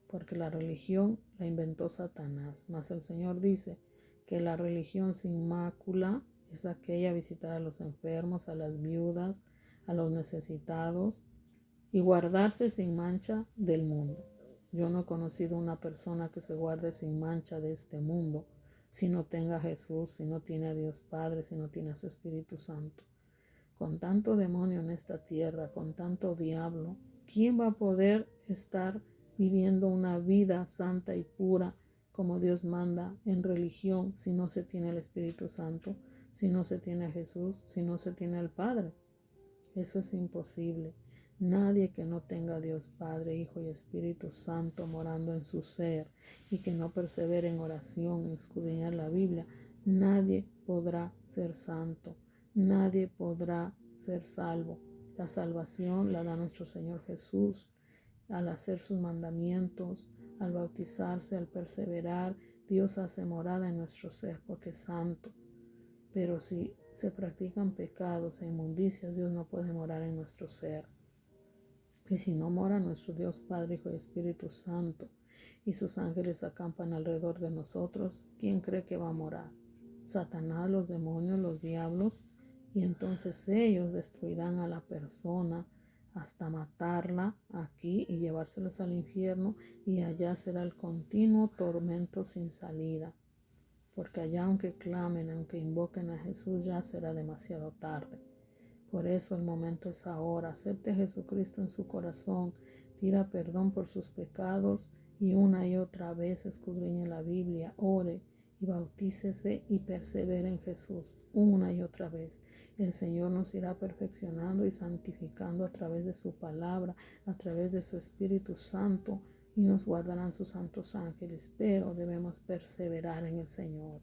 S1: porque la religión la inventó Satanás. Mas el Señor dice que la religión sin mácula es aquella: visitar a los enfermos, a las viudas, a los necesitados y guardarse sin mancha del mundo. Yo no he conocido una persona que se guarde sin mancha de este mundo si no tenga a Jesús, si no tiene a Dios Padre, si no tiene a su Espíritu Santo. Con tanto demonio en esta tierra, con tanto diablo, ¿quién va a poder estar viviendo una vida santa y pura como Dios manda en religión si no se tiene el Espíritu Santo, si no se tiene a Jesús, si no se tiene al Padre? Eso es imposible. Nadie que no tenga a Dios Padre, Hijo y Espíritu Santo morando en su ser y que no persevere en oración, en escudriñar la Biblia, nadie podrá ser santo. Nadie podrá ser salvo. La salvación la da nuestro Señor Jesús al hacer sus mandamientos, al bautizarse, al perseverar. Dios hace morada en nuestro ser porque es santo. Pero si se practican pecados e inmundicias, Dios no puede morar en nuestro ser. Y si no mora nuestro Dios Padre, Hijo y Espíritu Santo, y sus ángeles acampan alrededor de nosotros, ¿quién cree que va a morar? Satanás, los demonios, los diablos. Y entonces ellos destruirán a la persona hasta matarla aquí y llevárselas al infierno, y allá será el continuo tormento sin salida. Porque allá, aunque clamen, aunque invoquen a Jesús, ya será demasiado tarde. Por eso el momento es ahora. Acepte a Jesucristo en su corazón, pida perdón por sus pecados y una y otra vez escudriñe la Biblia, ore y bautícese y persevere en Jesús una y otra vez. El Señor nos irá perfeccionando y santificando a través de su palabra, a través de su Espíritu Santo, y nos guardarán sus santos ángeles. Pero debemos perseverar en el Señor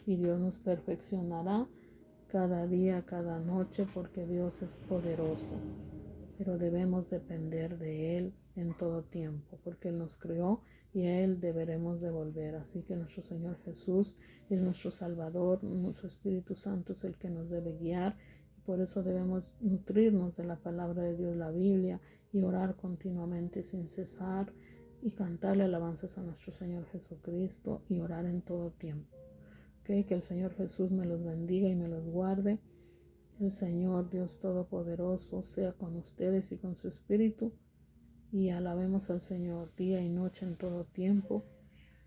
S1: y Dios nos perfeccionará cada día, cada noche, porque Dios es poderoso. Pero debemos depender de Él en todo tiempo, porque Él nos creó y a Él deberemos de volver. Así que nuestro Señor Jesús es nuestro Salvador, nuestro Espíritu Santo es el que nos debe guiar. Y por eso debemos nutrirnos de la palabra de Dios, la Biblia, y orar continuamente sin cesar y cantarle alabanzas a nuestro Señor Jesucristo y orar en todo tiempo. Que el Señor Jesús me los bendiga y me los guarde. El Señor Dios Todopoderoso sea con ustedes y con su Espíritu. Y alabemos al Señor día y noche en todo tiempo,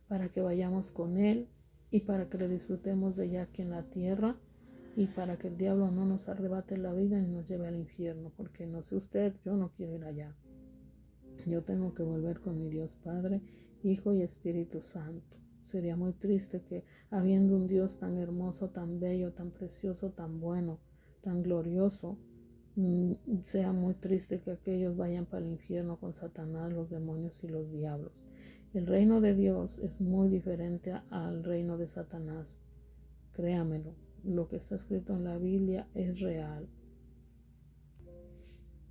S1: para que vayamos con Él y para que le disfrutemos de ella aquí en la tierra, y para que el diablo no nos arrebate la vida ni nos lleve al infierno, porque no sé usted, yo no quiero ir allá. Yo tengo que volver con mi Dios Padre, Hijo y Espíritu Santo. Sería muy triste que, habiendo un Dios tan hermoso, tan bello, tan precioso, tan bueno, tan glorioso, sea muy triste que aquellos vayan para el infierno con Satanás, los demonios y los diablos. El reino de Dios es muy diferente al reino de Satanás. Créamelo, lo que está escrito en la Biblia es real.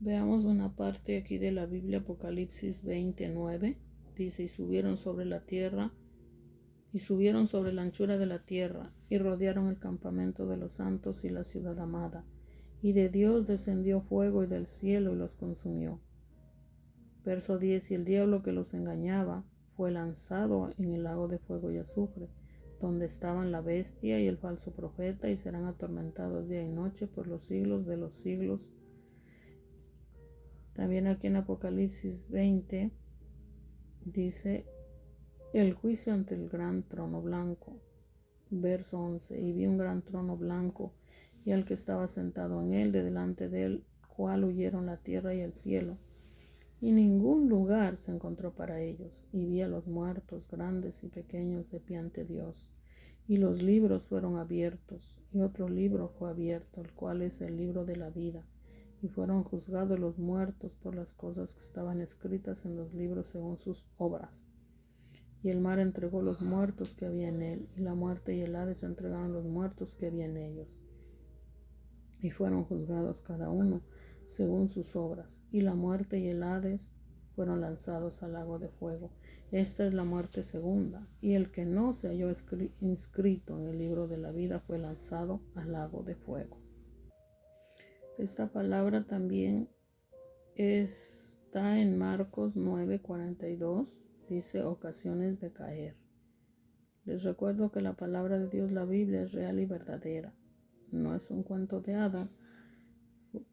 S1: Veamos una parte aquí de la Biblia, Apocalipsis 29. Dice, y subieron sobre la anchura de la tierra, y rodearon el campamento de los santos y la ciudad amada. Y de Dios descendió fuego y del cielo y los consumió. Verso 10. Y el diablo que los engañaba fue lanzado en el lago de fuego y azufre, donde estaban la bestia y el falso profeta, y serán atormentados día y noche por los siglos de los siglos. También aquí en Apocalipsis 20 dice, el juicio ante el gran trono blanco. Verso 11. Y vi un gran trono blanco, y al que estaba sentado en él, de delante del cual huyeron la tierra y el cielo, y ningún lugar se encontró para ellos. Y vi a los muertos, grandes y pequeños, de pie ante Dios. Y los libros fueron abiertos, y otro libro fue abierto, el cual es el libro de la vida. Y fueron juzgados los muertos por las cosas que estaban escritas en los libros según sus obras. Y el mar entregó los muertos que había en él, y la muerte y el Hades entregaron los muertos que había en ellos. Y fueron juzgados cada uno según sus obras. Y la muerte y el Hades fueron lanzados al lago de fuego. Esta es la muerte segunda. Y el que no se halló inscrito en el libro de la vida fue lanzado al lago de fuego. Esta palabra también está en Marcos 9:42. Dice ocasiones de caer. Les recuerdo que la palabra de Dios, la Biblia, es real y verdadera. No es un cuento de hadas.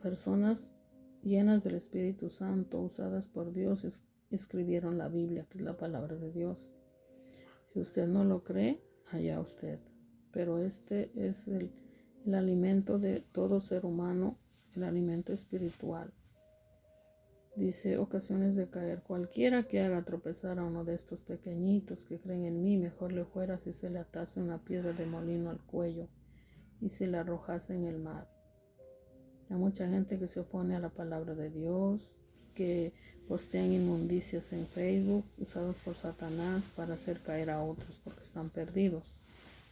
S1: Personas llenas del Espíritu Santo, usadas por Dios, escribieron la Biblia, que es la palabra de Dios. Si usted no lo cree, allá usted. Pero este es el alimento de todo ser humano, el alimento espiritual. Dice, ocasiones de caer. Cualquiera que haga tropezar a uno de estos pequeñitos que creen en mí, mejor le fuera si se le atase una piedra de molino al cuello y se la arrojase en el mar. Hay mucha gente que se opone a la palabra de Dios, que postean inmundicias en Facebook, usados por Satanás para hacer caer a otros porque están perdidos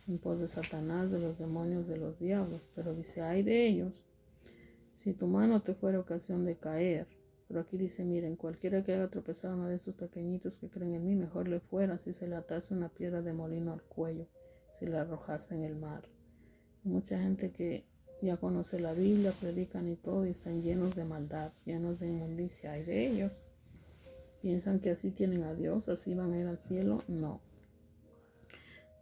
S1: en pos de Satanás, de los demonios, de los diablos. Pero dice, ay de ellos, si tu mano te fuera ocasión de caer. Pero aquí dice, miren, cualquiera que haga tropezar a uno de estos pequeñitos que creen en mí, mejor le fuera si se le atase una piedra de molino al cuello, si la arrojase en el mar. Hay mucha gente que ya conoce la Biblia, predican y todo, y están llenos de maldad, llenos de inmundicia. Hay de ellos. ¿Piensan que así tienen a Dios, así van a ir al cielo? No.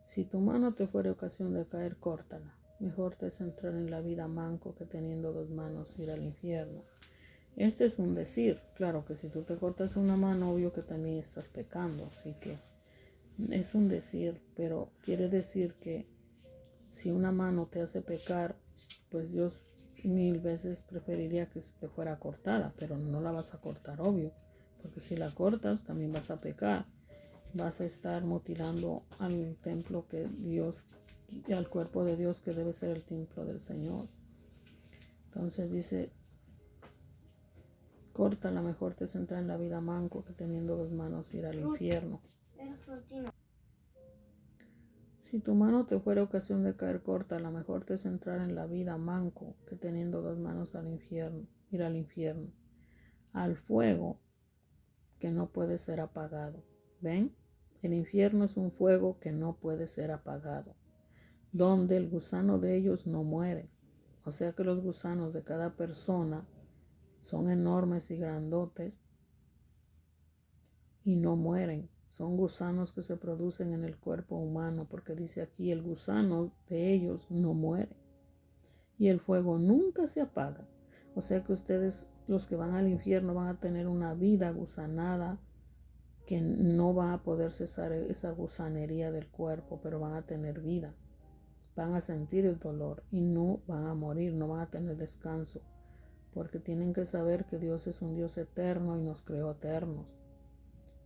S1: Si tu mano te fuera ocasión de caer, córtala. Mejor te es entrar en la vida manco que teniendo dos manos ir al infierno. Este es un decir. Claro que si tú te cortas una mano, obvio que también estás pecando. Así que es un decir, pero quiere decir que si una mano te hace pecar, pues Dios 1000 veces preferiría que te fuera cortada, pero no la vas a cortar, obvio, porque si la cortas también vas a pecar, vas a estar mutilando al templo que Dios, al cuerpo de Dios que debe ser el templo del Señor. Entonces dice, córtala, mejor te centra en la vida manco que teniendo dos manos ir al infierno. Si tu mano te fuera ocasión de caer, córtala, mejor te centrar en la vida manco que teniendo dos manos ir al infierno, al fuego que no puede ser apagado. ¿Ven? El infierno es un fuego que no puede ser apagado, donde el gusano de ellos no muere. O sea que los gusanos de cada persona son enormes y grandotes y no mueren. Son gusanos que se producen en el cuerpo humano, porque dice aquí el gusano de ellos no muere. Y el fuego nunca se apaga. O sea que ustedes, los que van al infierno, van a tener una vida gusanada que no va a poder cesar esa gusanería del cuerpo, pero van a tener vida. Van a sentir el dolor y no van a morir, no van a tener descanso, porque tienen que saber que Dios es un Dios eterno y nos creó eternos.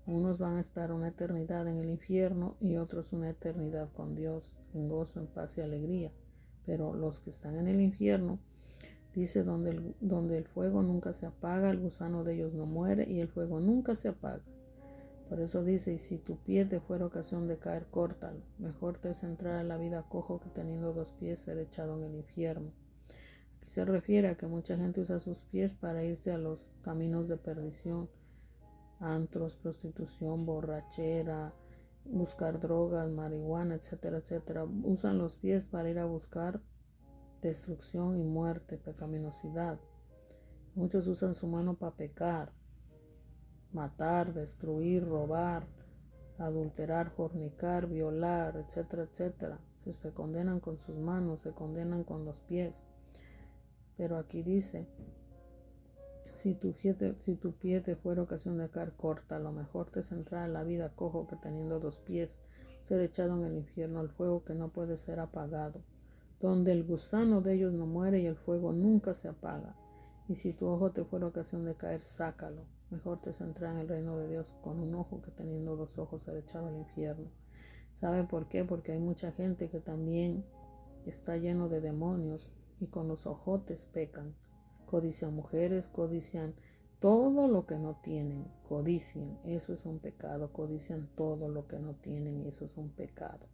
S1: Unos van a estar una eternidad en el infierno y otros una eternidad con Dios, en gozo, en paz y alegría. Pero los que están en el infierno, dice, donde el fuego nunca se apaga, el gusano de ellos no muere y el fuego nunca se apaga. Por eso dice, y si tu pie te fuera ocasión de caer, córtalo. Mejor te es entrar a la vida cojo que teniendo 2 pies ser echado en el infierno. Aquí se refiere a que mucha gente usa sus pies para irse a los caminos de perdición. Antros, prostitución, borrachera, buscar drogas, marihuana, etcétera, etcétera. Usan los pies para ir a buscar destrucción y muerte, pecaminosidad. Muchos usan su mano para pecar, matar, destruir, robar, adulterar, fornicar, violar, etcétera, etcétera. Se condenan con sus manos, se condenan con los pies. Pero aquí dice, si tu pie te fuera ocasión de caer, corta. Lo mejor te es entrar en la vida cojo que teniendo 2 pies, ser echado en el infierno al fuego que no puede ser apagado, donde el gusano de ellos no muere y el fuego nunca se apaga. Y si tu ojo te fuera ocasión de caer, sácalo. Mejor te es entrar en el reino de Dios con un ojo que teniendo 2 ojos ser echado al infierno. ¿Sabe por qué? Porque hay mucha gente que también está lleno de demonios y con los ojotes pecan. Codician mujeres, codician todo lo que no tienen, codician, eso es un pecado, codician todo lo que no tienen y eso es un pecado.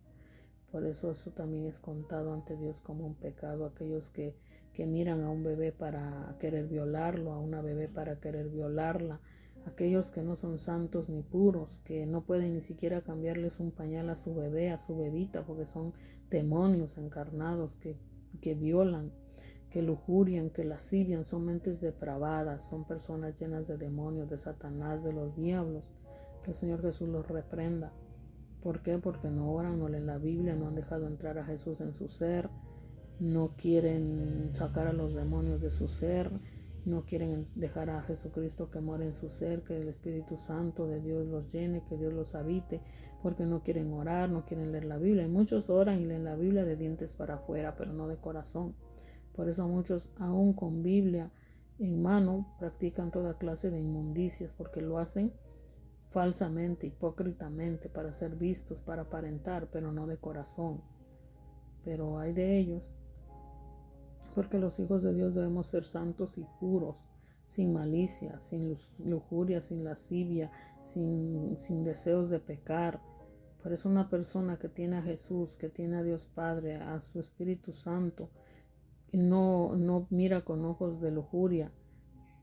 S1: Por eso también es contado ante Dios como un pecado. Aquellos que miran a un bebé para querer violarlo, a una bebé para querer violarla, aquellos que no son santos ni puros, que no pueden ni siquiera cambiarles un pañal a su bebé, a su bebita, porque son demonios encarnados que violan, que lujurian, que lascivian, son mentes depravadas, son personas llenas de demonios, de Satanás, de los diablos. Que el Señor Jesús los reprenda. ¿Por qué? Porque no oran, no leen la Biblia, no han dejado entrar a Jesús en su ser, no quieren sacar a los demonios de su ser, no quieren dejar a Jesucristo que muere en su ser, que el Espíritu Santo de Dios los llene, que Dios los habite, porque no quieren orar, no quieren leer la Biblia. Y muchos oran y leen la Biblia de dientes para afuera, pero no de corazón. Por eso muchos, aún con Biblia en mano, practican toda clase de inmundicias, porque lo hacen falsamente, hipócritamente, para ser vistos, para aparentar, pero no de corazón. Pero hay de ellos, porque los hijos de Dios debemos ser santos y puros, sin malicia, sin lujuria, sin lascivia, sin deseos de pecar. Por eso una persona que tiene a Jesús, que tiene a Dios Padre, a su Espíritu Santo, no mira con ojos de lujuria.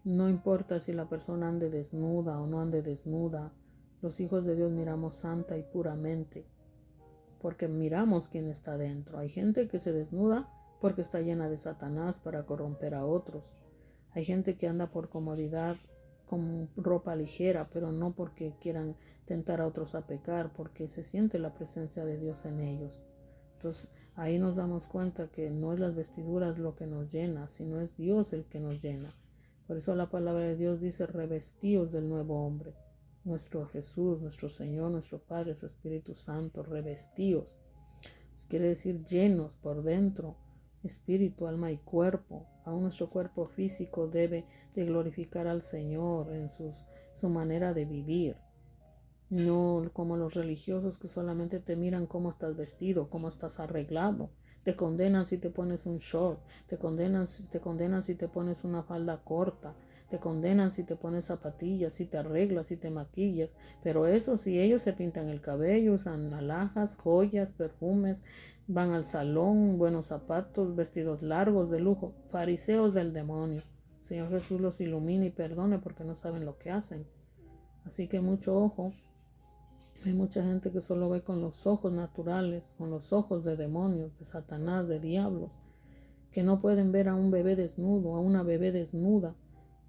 S1: No importa si la persona ande desnuda o no ande desnuda, los hijos de Dios miramos santa y puramente, porque miramos quién está dentro. Hay gente que se desnuda porque está llena de Satanás para corromper a otros. Hay gente que anda por comodidad con ropa ligera, pero no porque quieran tentar a otros a pecar, porque se siente la presencia de Dios en ellos. Entonces ahí nos damos cuenta que no es las vestiduras lo que nos llena, sino es Dios el que nos llena. Por eso la palabra de Dios dice, revestíos del nuevo hombre. Nuestro Jesús, nuestro Señor, nuestro Padre, su Espíritu Santo, revestíos. Quiere decir llenos por dentro, espíritu, alma y cuerpo. Aún nuestro cuerpo físico debe de glorificar al Señor en su manera de vivir. No como los religiosos que solamente te miran cómo estás vestido, cómo estás arreglado. Te condenan si te pones un short, te condenan si te pones una falda corta, te condenan si te pones zapatillas, si te arreglas, si te maquillas. Pero eso sí, ellos se pintan el cabello, usan alhajas, joyas, perfumes, van al salón, buenos zapatos, vestidos largos de lujo, fariseos del demonio. Señor Jesús los ilumine y perdone porque no saben lo que hacen. Así que mucho ojo. Hay mucha gente que solo ve con los ojos naturales, con los ojos de demonios, de Satanás, de diablos, que no pueden ver a un bebé desnudo, a una bebé desnuda,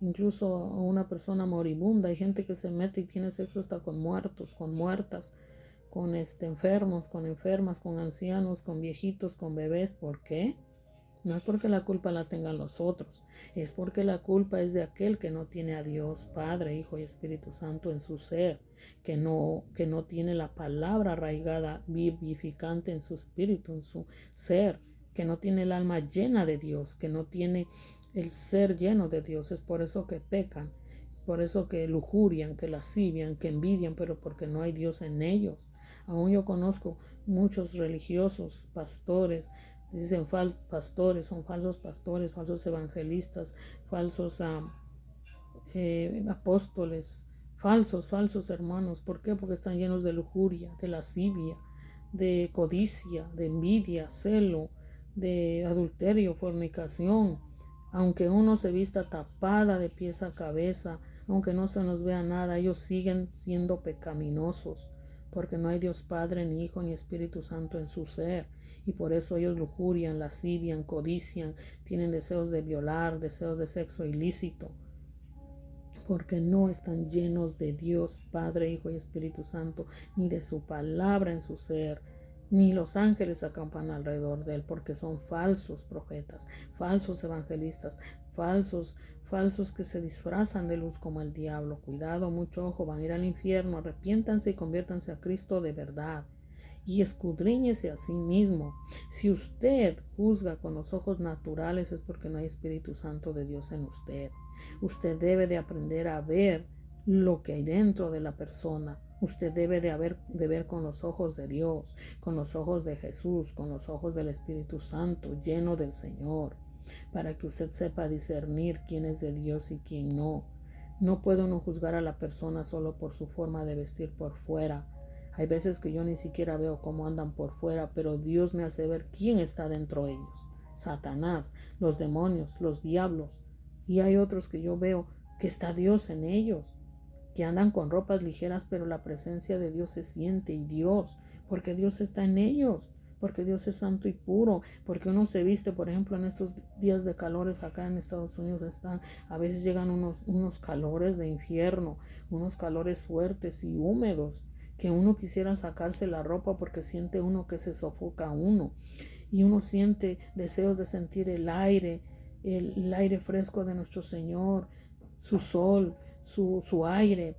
S1: incluso a una persona moribunda. Hay gente que se mete y tiene sexo hasta con muertos, con muertas, con enfermos, con enfermas, con ancianos, con viejitos, con bebés. ¿Por qué? No es porque la culpa la tengan los otros, es porque la culpa es de aquel que no tiene a Dios, Padre, Hijo y Espíritu Santo en su ser, que no tiene la palabra arraigada, vivificante en su espíritu, en su ser, que no tiene el alma llena de Dios, que no tiene el ser lleno de Dios. Es por eso que pecan, por eso que lujurian, que lascivian, que envidian, pero porque no hay Dios en ellos. Aún yo conozco muchos religiosos, pastores, dicen pastores, son falsos pastores, falsos evangelistas, falsos apóstoles, falsos hermanos. ¿Por qué? Porque están llenos de lujuria, de lascivia, de codicia, de envidia, celo, de adulterio, fornicación. Aunque uno se vista tapada de pies a cabeza, aunque no se nos vea nada, ellos siguen siendo pecaminosos, porque no hay Dios Padre, ni Hijo, ni Espíritu Santo en su ser. Y por eso ellos lujurian, lascivian, codician, tienen deseos de violar, deseos de sexo ilícito, porque no están llenos de Dios, Padre, Hijo y Espíritu Santo, ni de su palabra en su ser, ni los ángeles acampan alrededor de él, porque son falsos profetas, falsos evangelistas, falsos que se disfrazan de luz como el diablo. Cuidado, mucho ojo, van a ir al infierno. Arrepiéntanse y conviértanse a Cristo de verdad. Y escudriñese a sí mismo. Si usted juzga con los ojos naturales, es porque no hay Espíritu Santo de Dios en usted. Usted debe de aprender a ver lo que hay dentro de la persona. Usted debe de ver con los ojos de Dios, con los ojos de Jesús, con los ojos del Espíritu Santo, lleno del Señor, para que usted sepa discernir quién es de Dios y quién no. No puede uno juzgar a la persona solo por su forma de vestir por fuera. Hay veces que yo ni siquiera veo cómo andan por fuera, pero Dios me hace ver quién está dentro de ellos. Satanás, los demonios, los diablos. Y hay otros que yo veo que está Dios en ellos, que andan con ropas ligeras, pero la presencia de Dios se siente, y Dios, porque Dios está en ellos, porque Dios es santo y puro, porque uno se viste, por ejemplo, en estos días de calores acá en Estados Unidos a veces llegan unos calores de infierno, unos calores fuertes y húmedos, que uno quisiera sacarse la ropa porque siente uno que se sofoca uno, y uno siente deseos de sentir el aire fresco de nuestro Señor, su sol, su aire,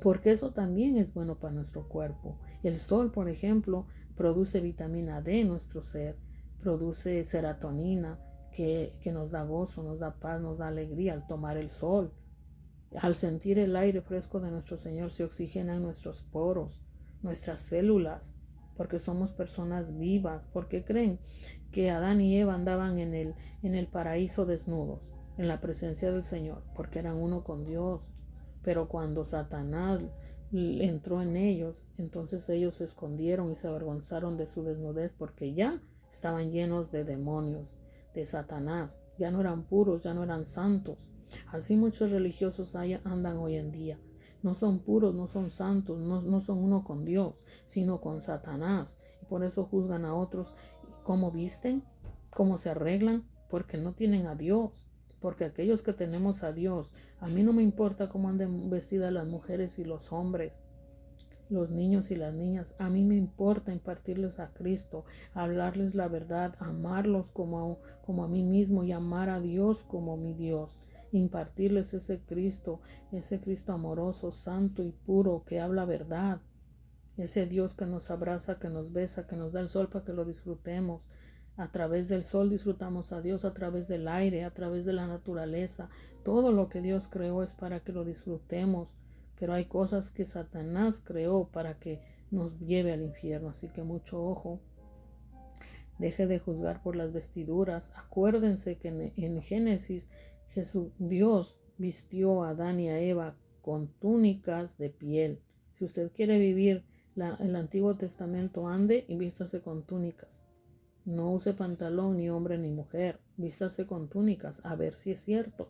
S1: porque eso también es bueno para nuestro cuerpo. El sol, por ejemplo, produce vitamina D en nuestro ser, produce serotonina que nos da gozo, nos da paz, nos da alegría al tomar el sol. Al sentir el aire fresco de nuestro Señor se oxigenan nuestros poros, nuestras células, porque somos personas vivas. ¿Por qué creen que Adán y Eva andaban en el paraíso desnudos, en la presencia del Señor? Porque eran uno con Dios. Pero cuando Satanás entró en ellos, entonces ellos se escondieron y se avergonzaron de su desnudez, porque ya estaban llenos de demonios, de Satanás. Ya no eran puros, ya no eran santos. Así muchos religiosos andan hoy en día. No son puros, no son santos, no son uno con Dios, sino con Satanás. Y por eso juzgan a otros cómo visten, cómo se arreglan, porque no tienen a Dios. Porque aquellos que tenemos a Dios, a mí no me importa cómo anden vestidas las mujeres y los hombres, los niños y las niñas. A mí me importa impartirles a Cristo, hablarles la verdad, amarlos como a mí mismo y amar a Dios como mi Dios. Impartirles ese Cristo amoroso, santo y puro, que habla verdad. Ese Dios que nos abraza, que nos besa, que nos da el sol para que lo disfrutemos. A través del sol disfrutamos a Dios, a través del aire, a través de la naturaleza. Todo lo que Dios creó es para que lo disfrutemos. Pero hay cosas que Satanás creó para que nos lleve al infierno. Así que mucho ojo. Deje de juzgar por las vestiduras. Acuérdense que en Génesis Dios vistió a Adán y a Eva con túnicas de piel. Si usted quiere vivir el Antiguo Testamento, ande y vístase con túnicas. No use pantalón, ni hombre ni mujer. Vístase con túnicas, a ver si es cierto.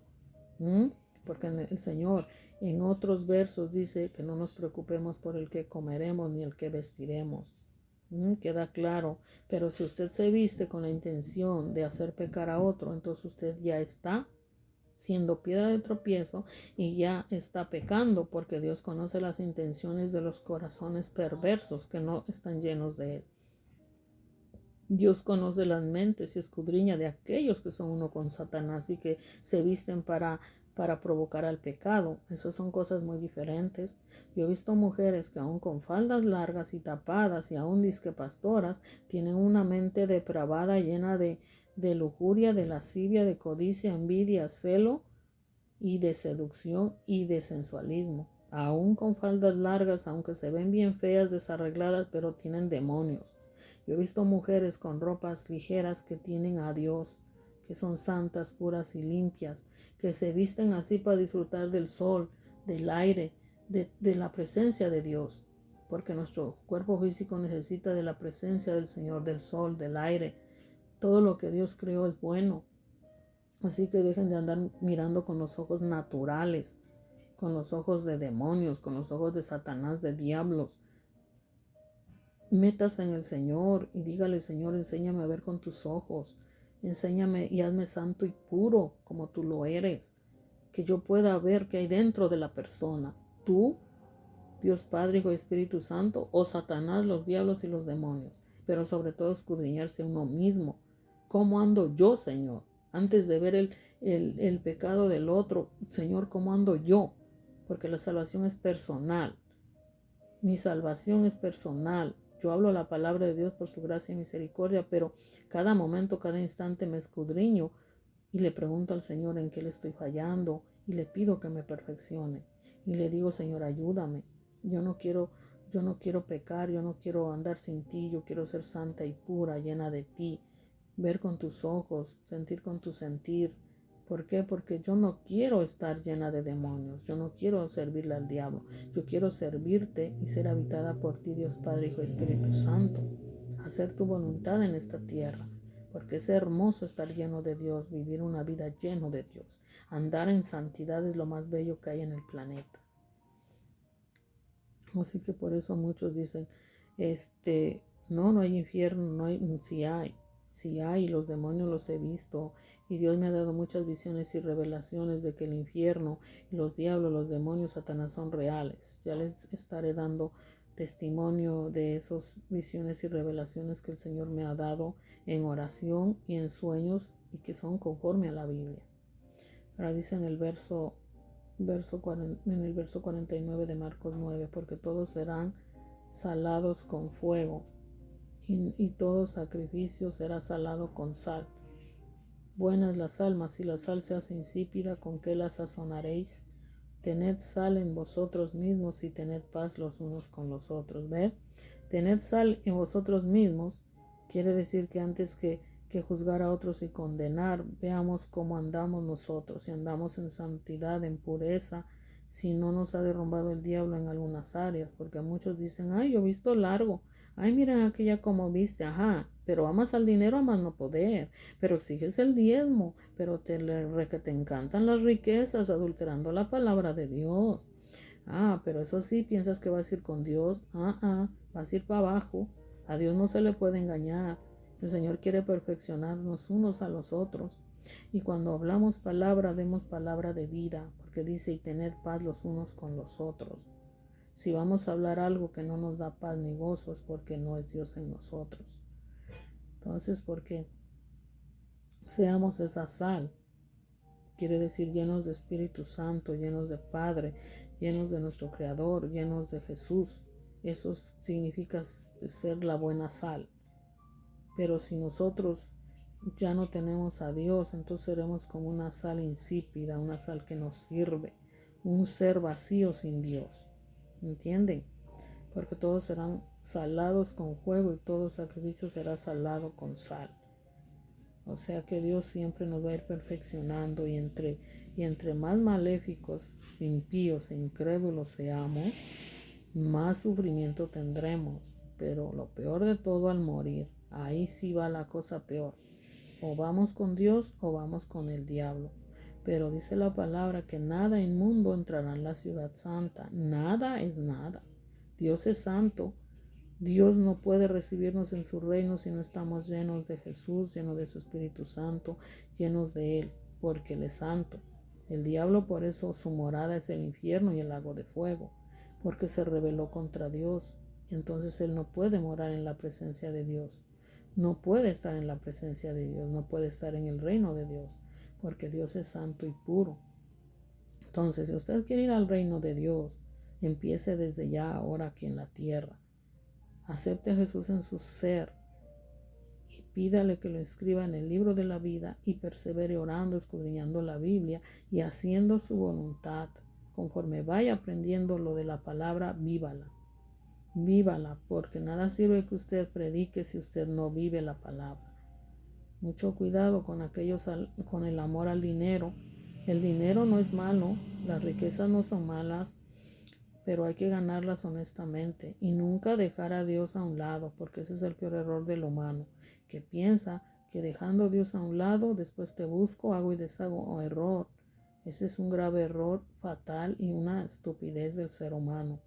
S1: porque el Señor en otros versos dice que no nos preocupemos por el que comeremos ni el que vestiremos. Queda claro, pero si usted se viste con la intención de hacer pecar a otro, entonces usted ya está siendo piedra de tropiezo y ya está pecando, porque Dios conoce las intenciones de los corazones perversos que no están llenos de Él. Dios conoce las mentes y escudriña de aquellos que son uno con Satanás y que se visten para provocar al pecado. Esas son cosas muy diferentes. Yo he visto mujeres que aún con faldas largas y tapadas y aún disque pastoras tienen una mente depravada llena de lujuria, de lascivia, de codicia, envidia, celo y de seducción y de sensualismo. Aún con faldas largas, aunque se ven bien feas, desarregladas, pero tienen demonios. Yo he visto mujeres con ropas ligeras que tienen a Dios, que son santas, puras y limpias, que se visten así para disfrutar del sol, del aire, de la presencia de Dios, porque nuestro cuerpo físico necesita de la presencia del Señor, del sol, del aire. Todo lo que Dios creó es bueno. Así que dejen de andar mirando con los ojos naturales, con los ojos de demonios, con los ojos de Satanás, de diablos. Métase en el Señor y dígale: Señor, enséñame a ver con tus ojos. Enséñame y hazme santo y puro como tú lo eres. Que yo pueda ver qué hay dentro de la persona. Tú, Dios Padre, Hijo y Espíritu Santo, o Satanás, los diablos y los demonios. Pero sobre todo escudriñarse uno mismo. ¿Cómo ando yo, Señor? Antes de ver el pecado del otro, Señor, ¿cómo ando yo? Porque la salvación es personal. Mi salvación es personal. Yo hablo la palabra de Dios por su gracia y misericordia, pero cada momento, cada instante me escudriño y le pregunto al Señor en qué le estoy fallando y le pido que me perfeccione. Y le digo: Señor, ayúdame. Yo no quiero pecar, yo no quiero andar sin ti, yo quiero ser santa y pura, llena de ti, ver con tus ojos, sentir con tu sentir. ¿Por qué? Porque yo no quiero estar llena de demonios, yo no quiero servirle al diablo, yo quiero servirte y ser habitada por ti, Dios Padre, Hijo y Espíritu Santo, hacer tu voluntad en esta tierra, porque es hermoso estar lleno de Dios, vivir una vida lleno de Dios, andar en santidad es lo más bello que hay en el planeta. Así que por eso muchos dicen, no hay infierno, no hay, sí hay, los demonios los he visto y Dios me ha dado muchas visiones y revelaciones de que el infierno, los diablos, los demonios, Satanás son reales. Ya les estaré dando testimonio de esas visiones y revelaciones que el Señor me ha dado en oración y en sueños y que son conforme a la Biblia. Ahora dice en el verso 49 de Marcos 9, porque todos serán salados con fuego y todo sacrificio será salado con sal. Buena es la sal, mas si la sal se hace insípida, ¿con qué la sazonaréis? Tened sal en vosotros mismos y tened paz los unos con los otros. ¿Ved? Tened sal en vosotros mismos quiere decir que antes que juzgar a otros y condenar, veamos cómo andamos nosotros, si andamos en santidad, en pureza, si no nos ha derrumbado el diablo en algunas áreas, porque muchos dicen: ay, yo he visto largo, ay, miren aquella como viste, ajá, pero amas al dinero a más no poder, pero exiges el diezmo, pero que te encantan las riquezas, adulterando la palabra de Dios. Ah, pero eso sí, piensas que vas a ir con Dios, vas a ir para abajo. A Dios no se le puede engañar. El Señor quiere perfeccionarnos unos a los otros. Y cuando hablamos palabra, demos palabra de vida, porque dice: y tener paz los unos con los otros. Si vamos a hablar algo que no nos da paz ni gozo, es porque no es Dios en nosotros. Entonces, porque seamos esa sal, quiere decir llenos de Espíritu Santo, llenos de Padre, llenos de nuestro Creador, llenos de Jesús. Eso significa ser la buena sal. Pero si nosotros ya no tenemos a Dios, entonces seremos como una sal insípida, una sal que no sirve, un ser vacío sin Dios. ¿Entienden? Porque todos serán salados con fuego y todo sacrificio será salado con sal. O sea que Dios siempre nos va a ir perfeccionando y entre más maléficos, impíos e incrédulos seamos, más sufrimiento tendremos. Pero lo peor de todo, al morir, ahí sí va la cosa peor. O vamos con Dios o vamos con el diablo. Pero dice la palabra que nada inmundo entrará en la ciudad santa. Nada es nada. Dios es santo. Dios no puede recibirnos en su reino si no estamos llenos de Jesús, llenos de su Espíritu Santo, llenos de Él, porque Él es santo. El diablo, por eso su morada es el infierno y el lago de fuego, porque se rebeló contra Dios. Entonces Él no puede morar en la presencia de Dios. No puede estar en la presencia de Dios, no puede estar en el reino de Dios, porque Dios es santo y puro. Entonces, si usted quiere ir al reino de Dios, empiece desde ya ahora aquí en la tierra. Acepte a Jesús en su ser y pídale que lo escriba en el libro de la vida y persevere orando, escudriñando la Biblia y haciendo su voluntad. Conforme vaya aprendiendo lo de la palabra, vívala. Vívala, porque nada sirve que usted predique si usted no vive la palabra. Mucho cuidado con con el amor al dinero. El dinero no es malo, las riquezas no son malas, pero hay que ganarlas honestamente y nunca dejar a Dios a un lado, porque ese es el peor error del humano, que piensa que dejando a Dios a un lado, después te busco, hago y deshago. Error. Ese es un grave error fatal y una estupidez del ser humano,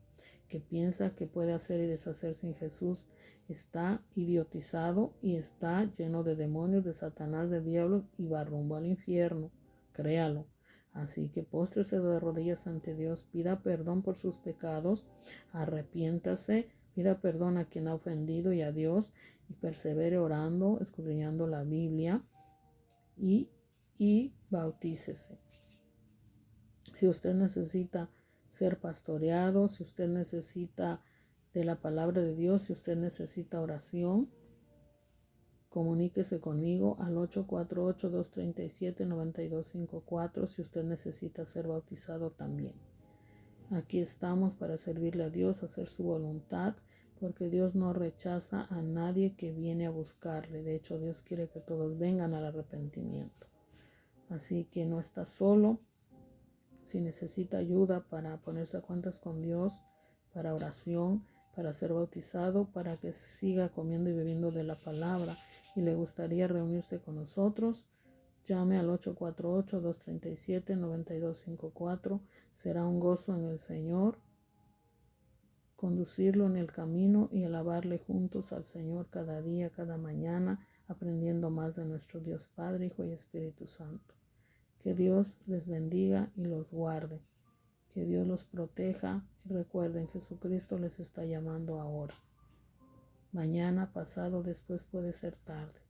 S1: que piensa que puede hacer y deshacer sin Jesús. Está idiotizado y está lleno de demonios, de Satanás, de diablos y va rumbo al infierno. Créalo. Así que póstrese de rodillas ante Dios, pida perdón por sus pecados, arrepiéntase, pida perdón a quien ha ofendido y a Dios, y persevere orando, escudriñando la Biblia y bautícese. Si usted necesita ser pastoreado, si usted necesita de la palabra de Dios, si usted necesita oración, comuníquese conmigo al 848-237-9254 si usted necesita ser bautizado también. Aquí estamos para servirle a Dios, hacer su voluntad, porque Dios no rechaza a nadie que viene a buscarle. De hecho, Dios quiere que todos vengan al arrepentimiento. Así que no está solo. Si necesita ayuda para ponerse a cuentas con Dios, para oración, para ser bautizado, para que siga comiendo y bebiendo de la palabra y le gustaría reunirse con nosotros, llame al 848-237-9254. Será un gozo en el Señor conducirlo en el camino y alabarle juntos al Señor cada día, cada mañana, aprendiendo más de nuestro Dios Padre, Hijo y Espíritu Santo. Que Dios les bendiga y los guarde. Que Dios los proteja. Y recuerden, Jesucristo les está llamando ahora. Mañana, pasado, después puede ser tarde.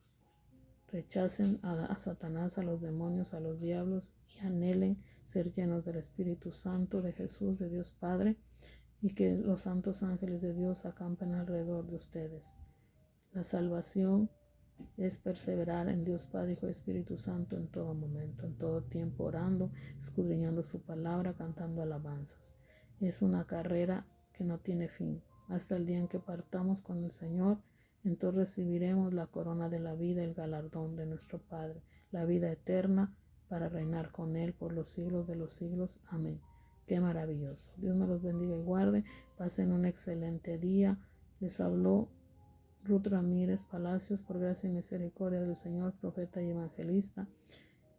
S1: Rechacen a Satanás, a los demonios, a los diablos y anhelen ser llenos del Espíritu Santo, de Jesús, de Dios Padre, y que los santos ángeles de Dios acampen alrededor de ustedes. La salvación es perseverar en Dios Padre, Hijo y Espíritu Santo en todo momento, en todo tiempo, orando, escudriñando su palabra, cantando alabanzas. Es una carrera que no tiene fin. Hasta el día en que partamos con el Señor, entonces recibiremos la corona de la vida, el galardón de nuestro Padre, la vida eterna para reinar con Él por los siglos de los siglos. Amén. Qué maravilloso. Dios me los bendiga y guarde. Pasen un excelente día. Les habló Ruth Ramírez Palacios, por gracia y misericordia del Señor, profeta y evangelista,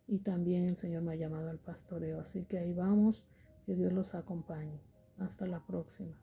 S1: y también el Señor me ha llamado al pastoreo. Así que ahí vamos, que Dios los acompañe. Hasta la próxima.